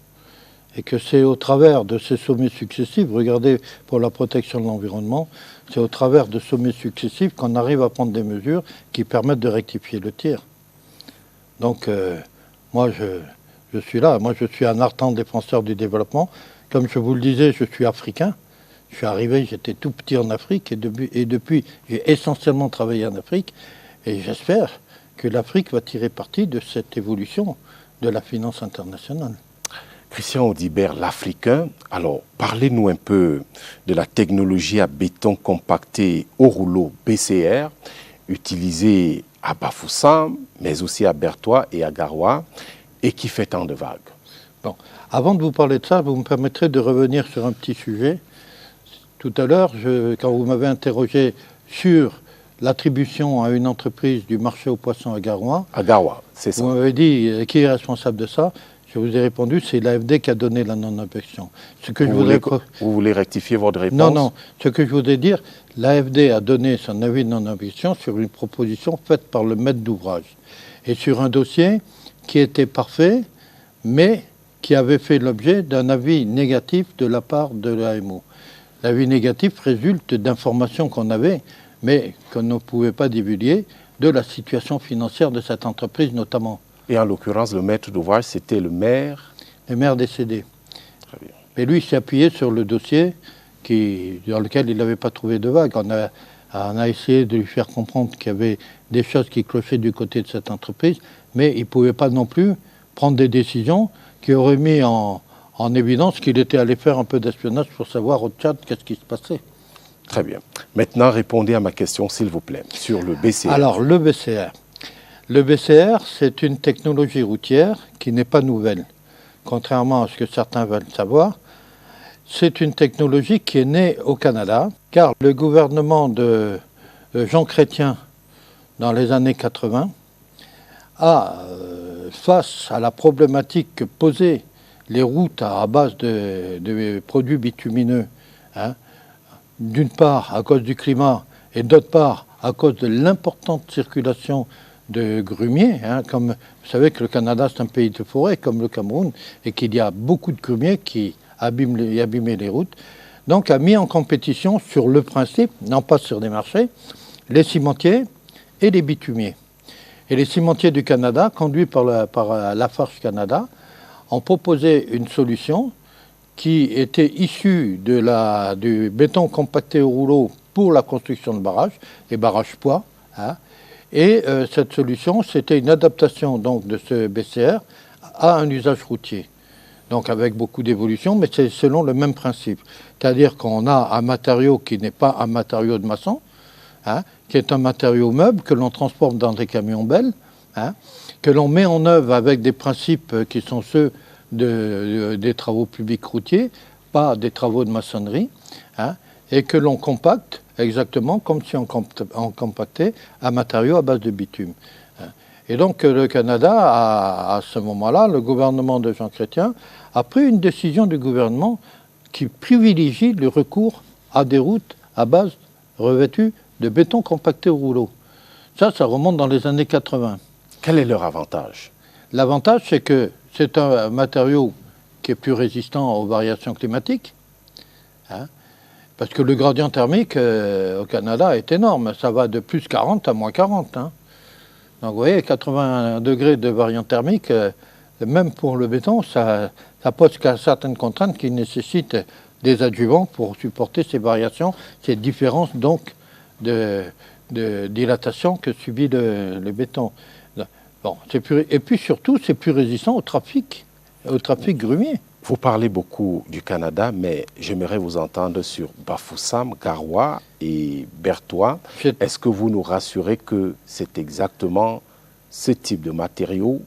et que c'est au travers de ces sommets successifs, regardez pour la protection de l'environnement, c'est au travers de sommets successifs qu'on arrive à prendre des mesures qui permettent de rectifier le tir. Donc moi je suis là, moi je suis un ardent défenseur du développement. Comme je vous le disais, je suis africain. Je suis arrivé, j'étais tout petit en Afrique et depuis j'ai essentiellement travaillé en Afrique et j'espère que l'Afrique va tirer parti de cette évolution de la finance internationale. Christian Audibert, l'Africain, alors parlez-nous un peu de la technologie à béton compacté au rouleau BCR, utilisée à Bafoussam, mais aussi à Bertois et à Garoua, et qui fait tant de vagues. Bon, avant de vous parler de ça, vous me permettrez de revenir sur un petit sujet. Tout à l'heure, quand vous m'avez interrogé sur l'attribution à une entreprise du marché aux poissons à Garoua. À Garoua, c'est ça. Vous m'avez dit qui est responsable de ça. Je vous ai répondu, c'est l'AFD qui a donné la non-objection. Vous voulez rectifier votre réponse? Non. Ce que je voudrais dire, l'AFD a donné son avis de non-objection sur une proposition faite par le maître d'ouvrage. Et sur un dossier qui était parfait, mais qui avait fait l'objet d'un avis négatif de la part de l'AMO. L'avis négatif résulte d'informations qu'on avait, mais qu'on ne pouvait pas divulguer, de la situation financière de cette entreprise notamment. Et en l'occurrence, le maître d'ouvrage, c'était le maire. Le maire décédé. Très bien. Et lui, il s'est appuyé sur le dossier dans lequel il n'avait pas trouvé de vague. On a essayé de lui faire comprendre qu'il y avait des choses qui clochaient du côté de cette entreprise, mais il ne pouvait pas non plus prendre des décisions qui auraient mis en évidence qu'il était allé faire un peu d'espionnage pour savoir au Tchad qu'est-ce qui se passait. Très bien. Maintenant, répondez à ma question, s'il vous plaît, sur le BCR. Alors, le BCR. Le BCR, c'est une technologie routière qui n'est pas nouvelle. Contrairement à ce que certains veulent savoir, c'est une technologie qui est née au Canada, car le gouvernement de Jean Chrétien, dans les années 80, a, face à la problématique que posaient les routes à base de produits bitumineux, d'une part à cause du climat et d'autre part à cause de l'importante circulation de grumiers, comme vous savez que le Canada c'est un pays de forêt comme le Cameroun et qu'il y a beaucoup de grumiers qui abîmaient les routes, donc a mis en compétition sur le principe, non pas sur des marchés, les cimentiers et les bitumiers. Et les cimentiers du Canada, conduits par Lafarge Canada, ont proposé une solution qui était issue du béton compacté au rouleau pour la construction de barrages, les barrages poids. Et cette solution, c'était une adaptation donc, de ce BCR à un usage routier. Donc avec beaucoup d'évolution, mais c'est selon le même principe. C'est-à-dire qu'on a un matériau qui n'est pas un matériau de maçon, qui est un matériau meuble que l'on transporte dans des camions belles, que l'on met en œuvre avec des principes qui sont ceux des travaux publics routiers, pas des travaux de maçonnerie, et que l'on compacte exactement comme si on compactait un matériau à base de bitume. Et donc le Canada, à ce moment-là, le gouvernement de Jean Chrétien a pris une décision du gouvernement qui privilégie le recours à des routes à base revêtues de béton compacté au rouleau. Ça remonte dans les années 80. Quel est leur avantage? L'avantage, c'est que c'est un matériau qui est plus résistant aux variations climatiques, parce que le gradient thermique au Canada est énorme. Ça va de plus 40 à moins 40. Donc vous voyez, 80 degrés de variant thermique, même pour le béton, ça pose certaines contraintes qui nécessitent des adjuvants pour supporter ces variations, ces différences donc de dilatation que subit le béton. Bon, et puis surtout, c'est plus résistant au trafic grumier. Vous parlez beaucoup du Canada, mais j'aimerais vous entendre sur Bafoussam, Garoua et Berthoud. Est-ce que vous nous rassurez que c'est exactement ce type de matériaux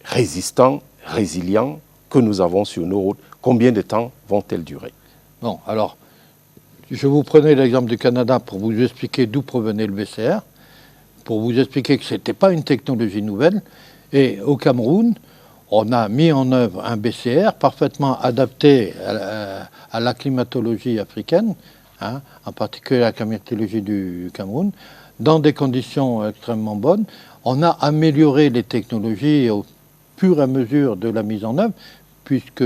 résistants, résilients que nous avons sur nos routes? Combien de temps vont-elles durer? Bon, alors, je vous prenais l'exemple du Canada pour vous expliquer d'où provenait le BCR, pour vous expliquer que ce n'était pas une technologie nouvelle. Et au Cameroun, on a mis en œuvre un BCR parfaitement adapté à la climatologie africaine, en particulier à la climatologie du Cameroun, dans des conditions extrêmement bonnes. On a amélioré les technologies au fur et à mesure de la mise en œuvre, puisque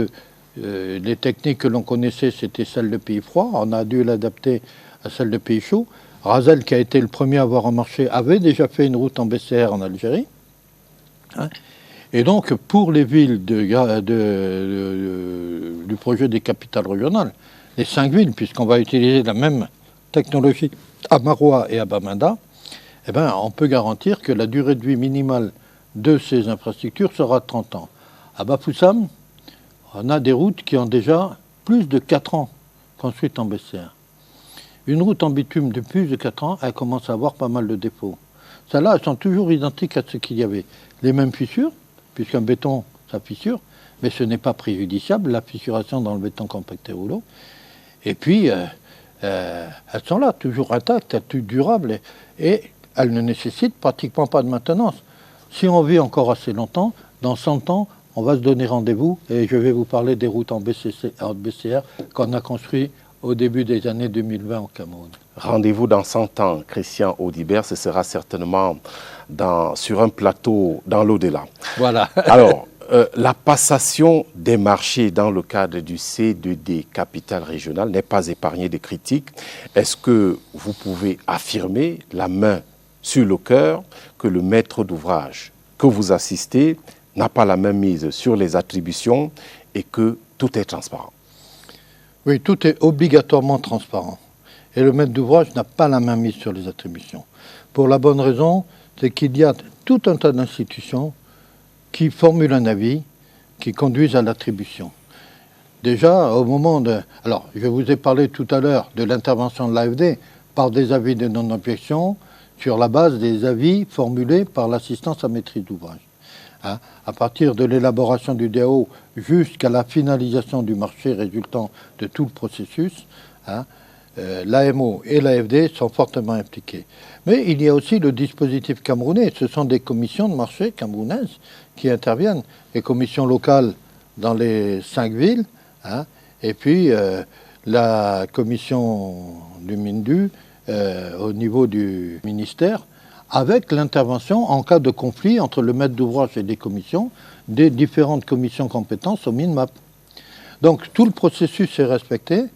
les techniques que l'on connaissait, c'était celles de pays froids. On a dû l'adapter à celles de pays chauds. Razel, qui a été le premier à avoir marché, avait déjà fait une route en BCR en Algérie. Et donc, pour les villes du projet des capitales régionales, les 5 villes, puisqu'on va utiliser la même technologie à Maroua et à Bamenda, on peut garantir que la durée de vie minimale de ces infrastructures sera de 30 ans. À Bafoussam, on a des routes qui ont déjà plus de 4 ans construites en BCR. Une route en bitume de plus de 4 ans, elle commence à avoir pas mal de défauts. Celles-là, elles sont toujours identiques à ce qu'il y avait. Les mêmes fissures, puisqu'un béton, ça fissure, mais ce n'est pas préjudiciable, la fissuration dans le béton compacté rouleau. Et puis, elles sont là, toujours intactes, durables, et elles ne nécessitent pratiquement pas de maintenance. Si on vit encore assez longtemps, dans 100 ans, on va se donner rendez-vous, et je vais vous parler des routes en BCR qu'on a construites au début des années 2020 au Cameroun. Rendez-vous dans 100 ans, Christian Audibert, ce sera certainement sur un plateau dans l'au-delà. Voilà. Alors, la passation des marchés dans le cadre du C2D capitale régionale n'est pas épargnée de critiques. Est-ce que vous pouvez affirmer la main sur le cœur que le maître d'ouvrage que vous assistez n'a pas la même mise sur les attributions et que tout est transparent. Oui, tout est obligatoirement transparent. Et le maître d'ouvrage n'a pas la même mise sur les attributions. Pour la bonne raison, c'est qu'il y a tout un tas d'institutions qui formulent un avis, qui conduisent à l'attribution. Déjà, au moment de... Alors, je vous ai parlé tout à l'heure de l'intervention de l'AFD par des avis de non-objection sur la base des avis formulés par l'assistance à maîtrise d'ouvrage. Hein, à partir de l'élaboration du DAO jusqu'à la finalisation du marché résultant de tout le processus, hein, l'AMO et l'AFD sont fortement impliqués. Mais il y a aussi le dispositif camerounais. Ce sont des commissions de marché camerounaises qui interviennent, les commissions locales dans les 5 villes, hein, et puis la commission du MINDU au niveau du ministère, avec l'intervention en cas de conflit entre le maître d'ouvrage et les commissions, des différentes commissions compétences au MINMAP. Donc tout le processus est respecté.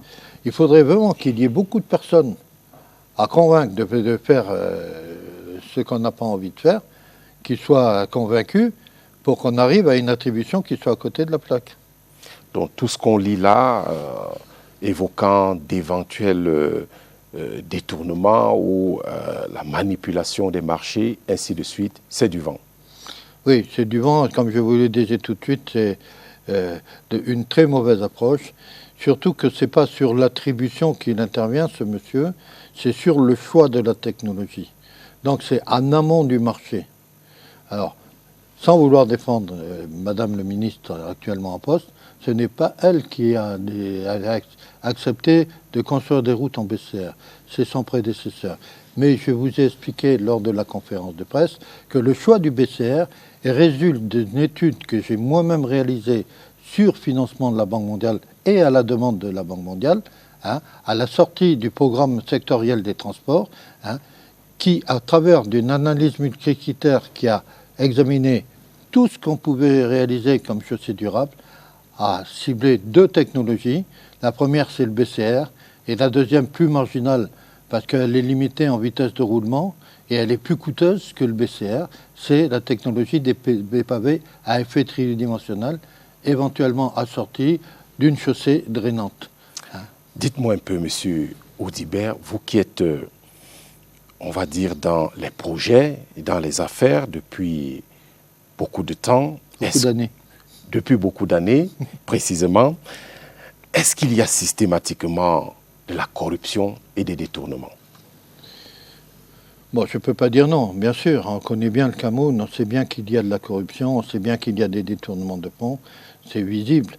Il faudrait vraiment qu'il y ait beaucoup de personnes à convaincre de faire ce qu'on n'a pas envie de faire, qu'ils soient convaincus pour qu'on arrive à une attribution qui soit à côté de la plaque. Donc tout ce qu'on lit là, évoquant d'éventuels détournements ou la manipulation des marchés, ainsi de suite, c'est du vent. Oui, c'est du vent. Comme je vous le disais tout de suite, c'est une très mauvaise approche. Surtout que ce n'est pas sur l'attribution qu'il intervient, ce monsieur, c'est sur le choix de la technologie. Donc c'est en amont du marché. Alors, sans vouloir défendre Madame le ministre actuellement en poste, ce n'est pas elle qui a accepté de construire des routes en BCR. C'est son prédécesseur. Mais je vous ai expliqué lors de la conférence de presse que le choix du BCR résulte d'une étude que j'ai moi-même réalisée sur financement de la Banque mondiale et à la demande de la Banque mondiale, hein, à la sortie du programme sectoriel des transports, hein, qui, à travers d'une analyse multicritère qui a examiné tout ce qu'on pouvait réaliser comme chaussée durable, a ciblé 2 technologies. La première, c'est le BCR, et la deuxième, plus marginale, parce qu'elle est limitée en vitesse de roulement, et elle est plus coûteuse que le BCR, c'est la technologie des pavés à effet tridimensionnel, éventuellement assortie d'une chaussée drainante. Dites-moi un peu, Monsieur Audibert, vous qui êtes, on va dire, dans les projets et dans les affaires depuis beaucoup de temps. Beaucoup d'années. Depuis beaucoup d'années, précisément. Est-ce qu'il y a systématiquement de la corruption et des détournements? Bon, je ne peux pas dire non, bien sûr. On connaît bien le Cameroun, on sait bien qu'il y a de la corruption, on sait bien qu'il y a des détournements de fonds, c'est visible.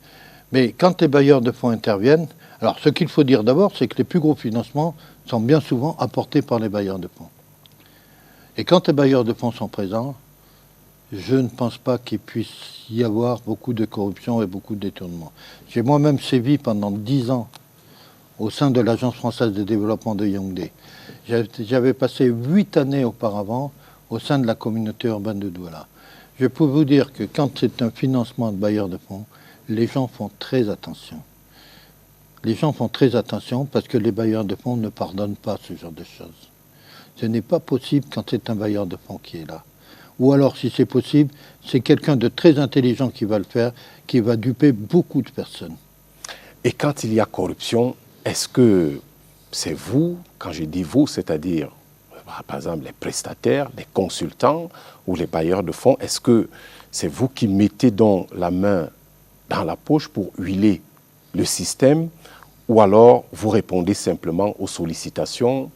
Mais quand les bailleurs de fonds interviennent, alors ce qu'il faut dire d'abord, c'est que les plus gros financements sont bien souvent apportés par les bailleurs de fonds. Et quand les bailleurs de fonds sont présents, je ne pense pas qu'il puisse y avoir beaucoup de corruption et beaucoup de détournements. J'ai moi-même sévi pendant 10 ans au sein de l'Agence française de développement de Yaoundé. J'avais passé 8 années auparavant au sein de la communauté urbaine de Douala. Je peux vous dire que quand c'est un financement de bailleurs de fonds, les gens font très attention. Les gens font très attention parce que les bailleurs de fonds ne pardonnent pas ce genre de choses. Ce n'est pas possible quand c'est un bailleur de fonds qui est là. Ou alors, si c'est possible, c'est quelqu'un de très intelligent qui va le faire, qui va duper beaucoup de personnes. Et quand il y a corruption, est-ce que c'est vous, quand je dis vous, c'est-à-dire, par exemple, les prestataires, les consultants ou les bailleurs de fonds, est-ce que c'est vous qui mettez donc la main dans la poche pour huiler le système, ou alors vous répondez simplement aux sollicitations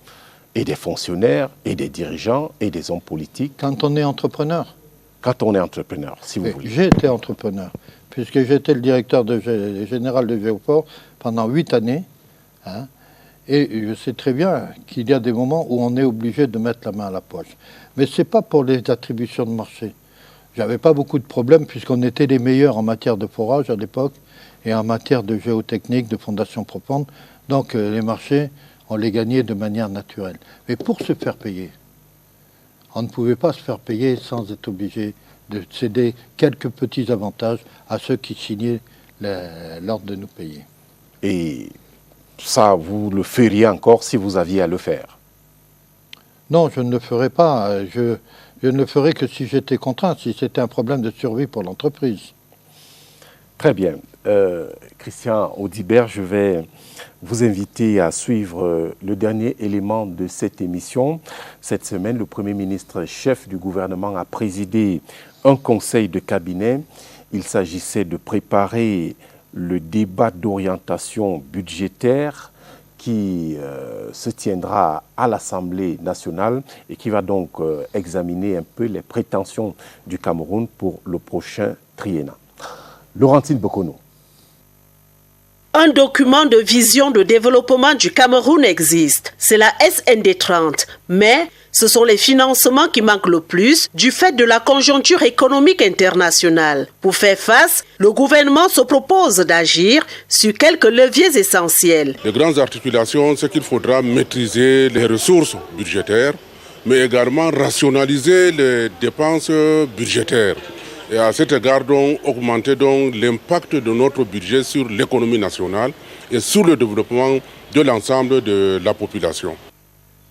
et des fonctionnaires, et des dirigeants, et des hommes politiques? Quand on est entrepreneur. Quand on est entrepreneur, si vous voulez. J'ai été entrepreneur, puisque j'étais le directeur général de Géoport pendant 8 années. Hein, et je sais très bien qu'il y a des moments où on est obligé de mettre la main à la poche. Mais ce n'est pas pour les attributions de marché. J'avais pas beaucoup de problèmes, puisqu'on était les meilleurs en matière de forage à l'époque, et en matière de géotechnique, de fondation profonde. Donc les marchés, on les gagnait de manière naturelle. Mais pour se faire payer, on ne pouvait pas se faire payer sans être obligé de céder quelques petits avantages à ceux qui signaient l'ordre de nous payer. Et ça, vous le feriez encore si vous aviez à le faire? Non, je ne le ferai pas. Je ne le ferai que si j'étais contraint, si c'était un problème de survie pour l'entreprise. Très bien. Christian Audibert, je vais vous inviter à suivre le dernier élément de cette émission. Cette semaine, le Premier ministre chef du gouvernement a présidé un conseil de cabinet. Il s'agissait de préparer le débat d'orientation budgétaire qui se tiendra à l'Assemblée nationale et qui va donc examiner un peu les prétentions du Cameroun pour le prochain triennat. Laurentine Bokono. Un document de vision de développement du Cameroun existe, c'est la SND 30, mais ce sont les financements qui manquent le plus du fait de la conjoncture économique internationale. Pour faire face, le gouvernement se propose d'agir sur quelques leviers essentiels. Les grandes articulations, c'est qu'il faudra maîtriser les ressources budgétaires, mais également rationaliser les dépenses budgétaires. Et à cet égard, donc, augmenter donc l'impact de notre budget sur l'économie nationale et sur le développement de l'ensemble de la population.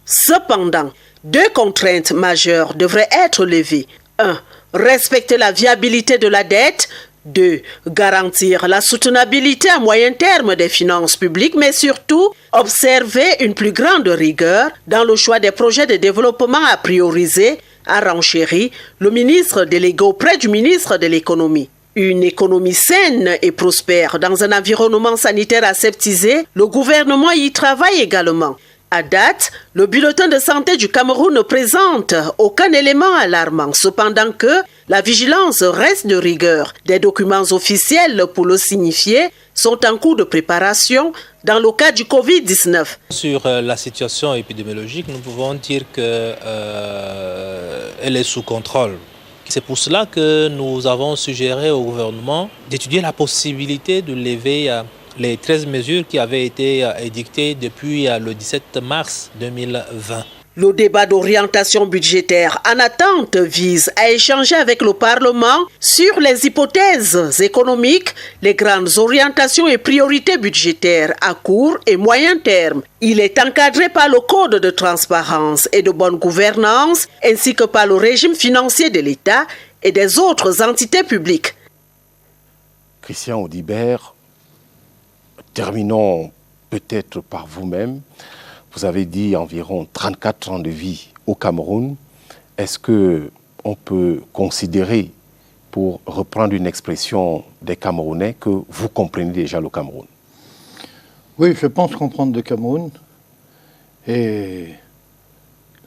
Cependant, deux contraintes majeures devraient être levées. 1. Respecter la viabilité de la dette. 2. Garantir la soutenabilité à moyen terme des finances publiques, mais surtout observer une plus grande rigueur dans le choix des projets de développement à prioriser, a renchéri le ministre délégué auprès du ministre de l'économie. Une économie saine et prospère dans un environnement sanitaire aseptisé, le gouvernement y travaille également. À date, le bulletin de santé du Cameroun ne présente aucun élément alarmant, cependant que la vigilance reste de rigueur. Des documents officiels pour le signifier sont en cours de préparation dans le cas du Covid-19. Sur la situation épidémiologique, nous pouvons dire qu'elle est sous contrôle. C'est pour cela que nous avons suggéré au gouvernement d'étudier la possibilité de lever les 13 mesures qui avaient été édictées depuis le 17 mars 2020. Le débat d'orientation budgétaire en attente vise à échanger avec le Parlement sur les hypothèses économiques, les grandes orientations et priorités budgétaires à court et moyen terme. Il est encadré par le Code de transparence et de bonne gouvernance ainsi que par le régime financier de l'État et des autres entités publiques. Christian Audibert, terminons peut-être par vous-même. Vous avez dit environ 34 ans de vie au Cameroun. Est-ce qu'on peut considérer, pour reprendre une expression des Camerounais, que vous comprenez déjà le Cameroun? Oui, je pense comprendre le Cameroun. Et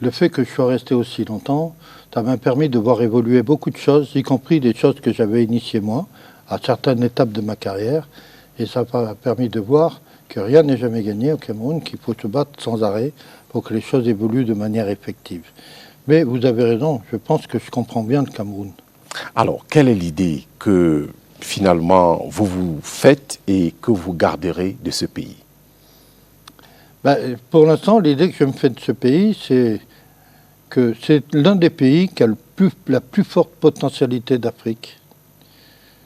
le fait que je sois resté aussi longtemps, ça m'a permis de voir évoluer beaucoup de choses, y compris des choses que j'avais initiées moi, à certaines étapes de ma carrière. Et ça m'a permis de voir que rien n'est jamais gagné au Cameroun, qu'il faut se battre sans arrêt pour que les choses évoluent de manière effective. Mais vous avez raison, je pense que je comprends bien le Cameroun. Alors, quelle est l'idée que finalement vous vous faites et que vous garderez de ce pays? Pour l'instant, l'idée que je me fais de ce pays, c'est que c'est l'un des pays qui a la plus forte potentialité d'Afrique,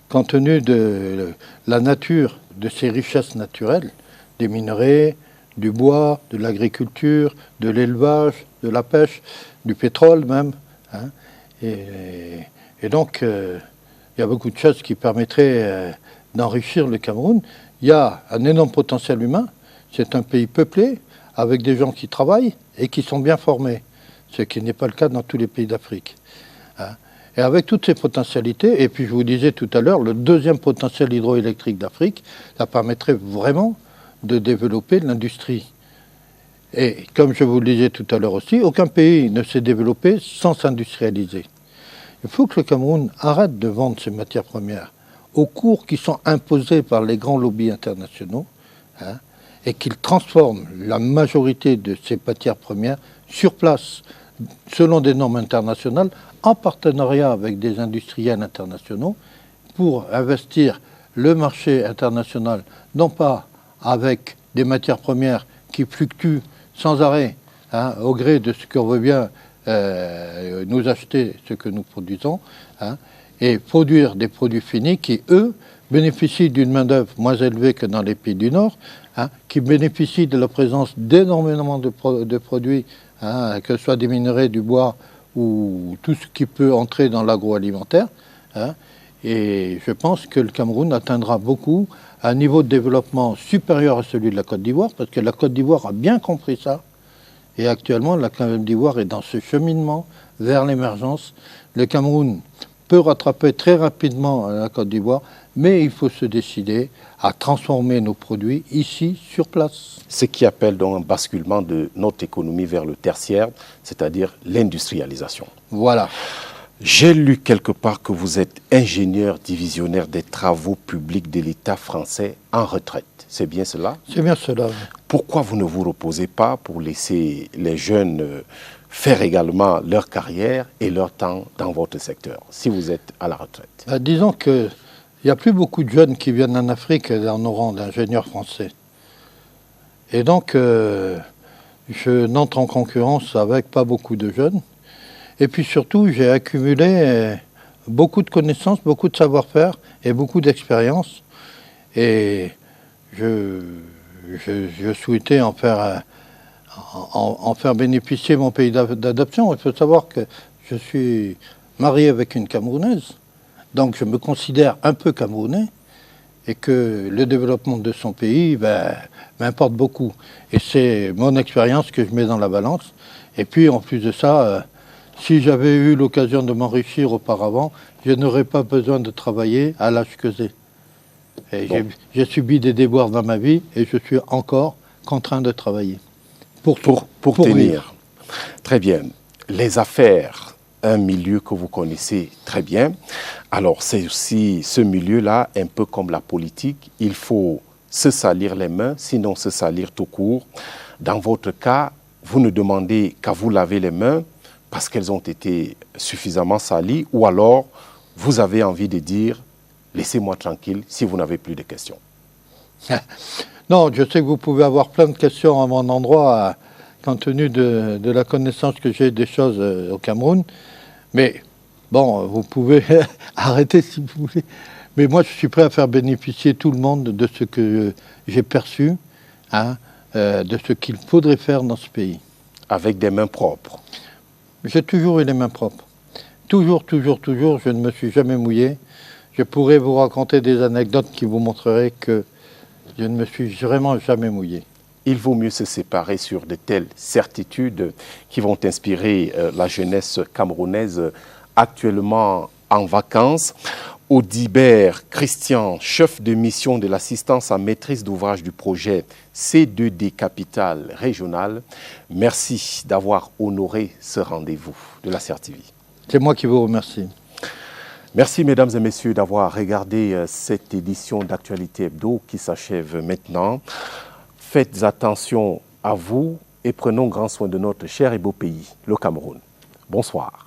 compte tenu de la nature de ses richesses naturelles, des minerais, du bois, de l'agriculture, de l'élevage, de la pêche, du pétrole même. Hein. Et donc, il y a beaucoup de choses qui permettraient d'enrichir le Cameroun. Il y a un énorme potentiel humain. C'est un pays peuplé, avec des gens qui travaillent et qui sont bien formés, ce qui n'est pas le cas dans tous les pays d'Afrique. Hein. Et avec toutes ces potentialités, et puis je vous disais tout à l'heure, le deuxième potentiel hydroélectrique d'Afrique, ça permettrait vraiment de développer l'industrie. Et comme je vous le disais tout à l'heure aussi, aucun pays ne s'est développé sans s'industrialiser. Il faut que le Cameroun arrête de vendre ses matières premières aux cours qui sont imposés par les grands lobbies internationaux, hein, et qu'il transforme la majorité de ces matières premières sur place, selon des normes internationales, en partenariat avec des industriels internationaux, pour investir le marché international, non pas avec des matières premières qui fluctuent sans arrêt, hein, au gré de ce qu'on veut bien nous acheter, ce que nous produisons, hein, et produire des produits finis qui, eux, bénéficient d'une main-d'œuvre moins élevée que dans les pays du Nord, qui bénéficient de la présence d'énormément de produits, que ce soit des minerais, du bois ou tout ce qui peut entrer dans l'agroalimentaire. Et je pense que le Cameroun atteindra beaucoup un niveau de développement supérieur à celui de la Côte d'Ivoire, parce que la Côte d'Ivoire a bien compris ça. Et actuellement, la Côte d'Ivoire est dans ce cheminement vers l'émergence. Le Cameroun peut rattraper très rapidement la Côte d'Ivoire, mais il faut se décider à transformer nos produits ici, sur place. Ce qui appelle donc un basculement de notre économie vers le tertiaire, c'est-à-dire l'industrialisation. Voilà. J'ai lu quelque part que vous êtes ingénieur divisionnaire des travaux publics de l'État français en retraite. C'est bien cela? C'est bien cela. Pourquoi vous ne vous reposez pas pour laisser les jeunes faire également leur carrière et leur temps dans votre secteur, si vous êtes à la retraite? Disons qu'il n'y a plus beaucoup de jeunes qui viennent en Afrique dans nos rangs d'ingénieurs français. Et donc, je n'entre en concurrence avec pas beaucoup de jeunes. Et puis surtout, j'ai accumulé beaucoup de connaissances, beaucoup de savoir-faire et beaucoup d'expérience. Et je souhaitais en faire bénéficier mon pays d'adoption. Il faut savoir que je suis marié avec une Camerounaise, donc je me considère un peu camerounais et que le développement de son pays m'importe beaucoup. Et c'est mon expérience que je mets dans la balance. Et puis en plus de ça, si j'avais eu l'occasion de m'enrichir auparavant, je n'aurais pas besoin de travailler à l'âge que j'ai. J'ai subi des déboires dans ma vie et je suis encore contraint de travailler. Pour tenir. Vivre. Très bien. Les affaires, un milieu que vous connaissez très bien. Alors c'est aussi ce milieu-là, un peu comme la politique, il faut se salir les mains, sinon se salir tout court. Dans votre cas, vous ne demandez qu'à vous laver les mains parce qu'elles ont été suffisamment salies, ou alors vous avez envie de dire « laissez-moi tranquille si vous n'avez plus de questions ». Non, je sais que vous pouvez avoir plein de questions à mon endroit, compte tenu de la connaissance que j'ai des choses au Cameroun. Mais bon, vous pouvez arrêter si vous voulez. Mais moi, je suis prêt à faire bénéficier tout le monde de ce que j'ai perçu, de ce qu'il faudrait faire dans ce pays. Avec des mains propres. J'ai toujours eu les mains propres. Toujours, je ne me suis jamais mouillé. Je pourrais vous raconter des anecdotes qui vous montreraient que je ne me suis vraiment jamais mouillé. Il vaut mieux se séparer sur de telles certitudes qui vont inspirer la jeunesse camerounaise actuellement en vacances. Audibert Christian, chef de mission de l'assistance à maîtrise d'ouvrage du projet C2D Capitale Régionale, merci d'avoir honoré ce rendez-vous de la CRTV. C'est moi qui vous remercie. Merci mesdames et messieurs d'avoir regardé cette édition d'Actualité Hebdo qui s'achève maintenant. Faites attention à vous et prenons grand soin de notre cher et beau pays, le Cameroun. Bonsoir.